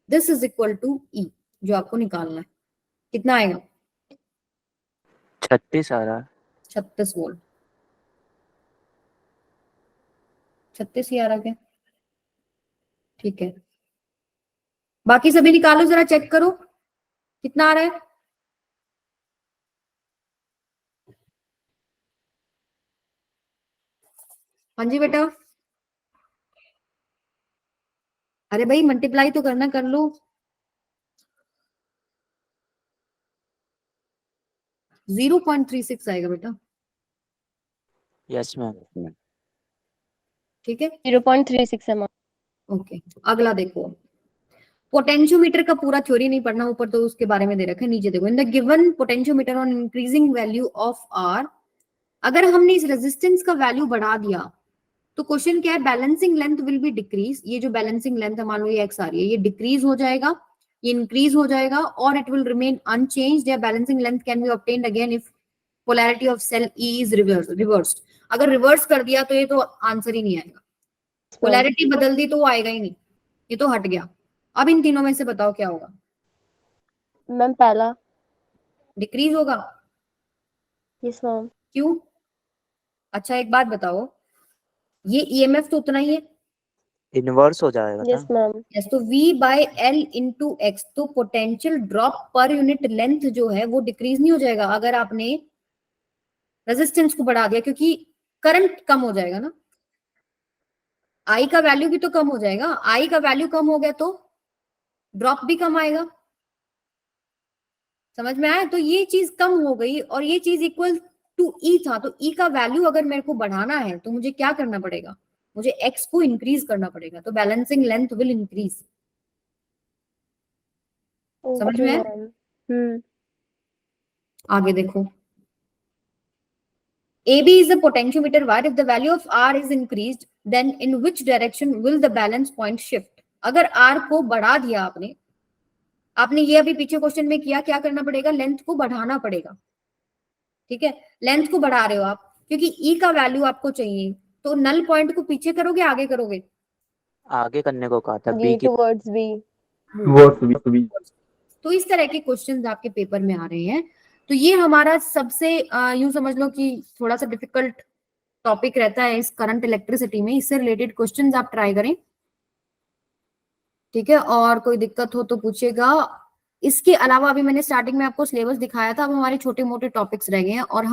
This is equal to E, जो आपको निकालना है, कितना आएगा 36 आ रहा है। 36 वोल्ट। 36 ही आ रहा क्या, ठीक है। बाकी सभी निकालो, जरा चेक करो कितना आ रहा है। हाँ जी बेटा, अरे भाई मल्टीप्लाई तो करना, कर लो। 0.36 आएगा बेटा, यस मैम। ठीक है 0.36 है मैम। ओके। अगला देखो, पोटेंशियोमीटर का पूरा थ्योरी नहीं पढ़ना, ऊपर तो उसके बारे में दे रखा है, नीचे देखो। In the given potentiometer on increasing value of R, अगर हमने इस रेजिस्टेंस का वैल्यू बढ़ा दिया तो क्वेश्चन क्या है, balancing length will be decrease. ये जो बैलेंसिंग लेंथ है, मान लो ये एक्स आ रही है, ये डिक्रीज हो जाएगा, ये इंक्रीज हो जाएगा, और इट विल रिमेन अनचेंज्ड। या balancing length can be obtained again if polarity of cell E is reversed. अगर रिवर्स कर दिया तो ये तो आंसर ही नहीं आएगा, पोलैरिटी बदल दी तो वो आएगा ही नहीं, ये तो हट गया। अब इन तीनों में से बताओ क्या होगा। मैम पहला। डिक्रीज होगा, यस मैम। क्यों? अच्छा एक बात बताओ, ये ईएमएफ तो उतना ही है, इनवर्स हो जाएगा यस ना। मैम। यस। तो V by L into x, तो potential drop per unit length जो है वो डिक्रीज नहीं हो जाएगा अगर आपने रेजिस्टेंस को बढ़ा दिया, क्योंकि करंट कम हो जाएगा ना, आई का वैल्यू भी तो कम हो जाएगा। आई का वैल्यू कम हो गया तो ड्रॉप भी कम आएगा, समझ में आया? तो ये चीज कम हो गई और ये चीज इक्वल टू ई था, तो ई का वैल्यू अगर मेरे को बढ़ाना है तो मुझे क्या करना पड़ेगा, मुझे एक्स को इंक्रीज करना पड़ेगा, तो बैलेंसिंग लेंथ विल इंक्रीज। समझ में आया? आगे देखो, AB is a potentiometer wire. If the value of R is increased, then in which direction will the balance point shift? अगर R को बढ़ा दिया आपने ये अभी पीछे क्वेश्चन में किया, क्या करना पड़ेगा, लेंथ को बढ़ाना पड़ेगा, ठीक है। लेंथ को बढ़ा रहे हो आप क्योंकि E का वैल्यू आपको चाहिए, तो नल पॉइंट को पीछे करोगे आगे करोगे? आगे करने को कहा था, बी बी की। Towards B. वो तो इस तरह के क्वेश्चंस आपके पेपर में आ रहे हैं। तो ये हमारा सबसे यूं समझ लो कि थोड़ा सा डिफिकल्ट टॉपिक रहता है इस करंट इलेक्ट्रिसिटी में। इससे रिलेटेड क्वेश्चंस आप ट्राई करें, ठीक है। और कोई दिक्कत हो तो पूछिएगा। इसके अलावा अभी मैंने स्टार्टिंग में आपको सिलेबस दिखाया था, अब हमारे छोटे मोटे टॉपिक्स रह गए हैं और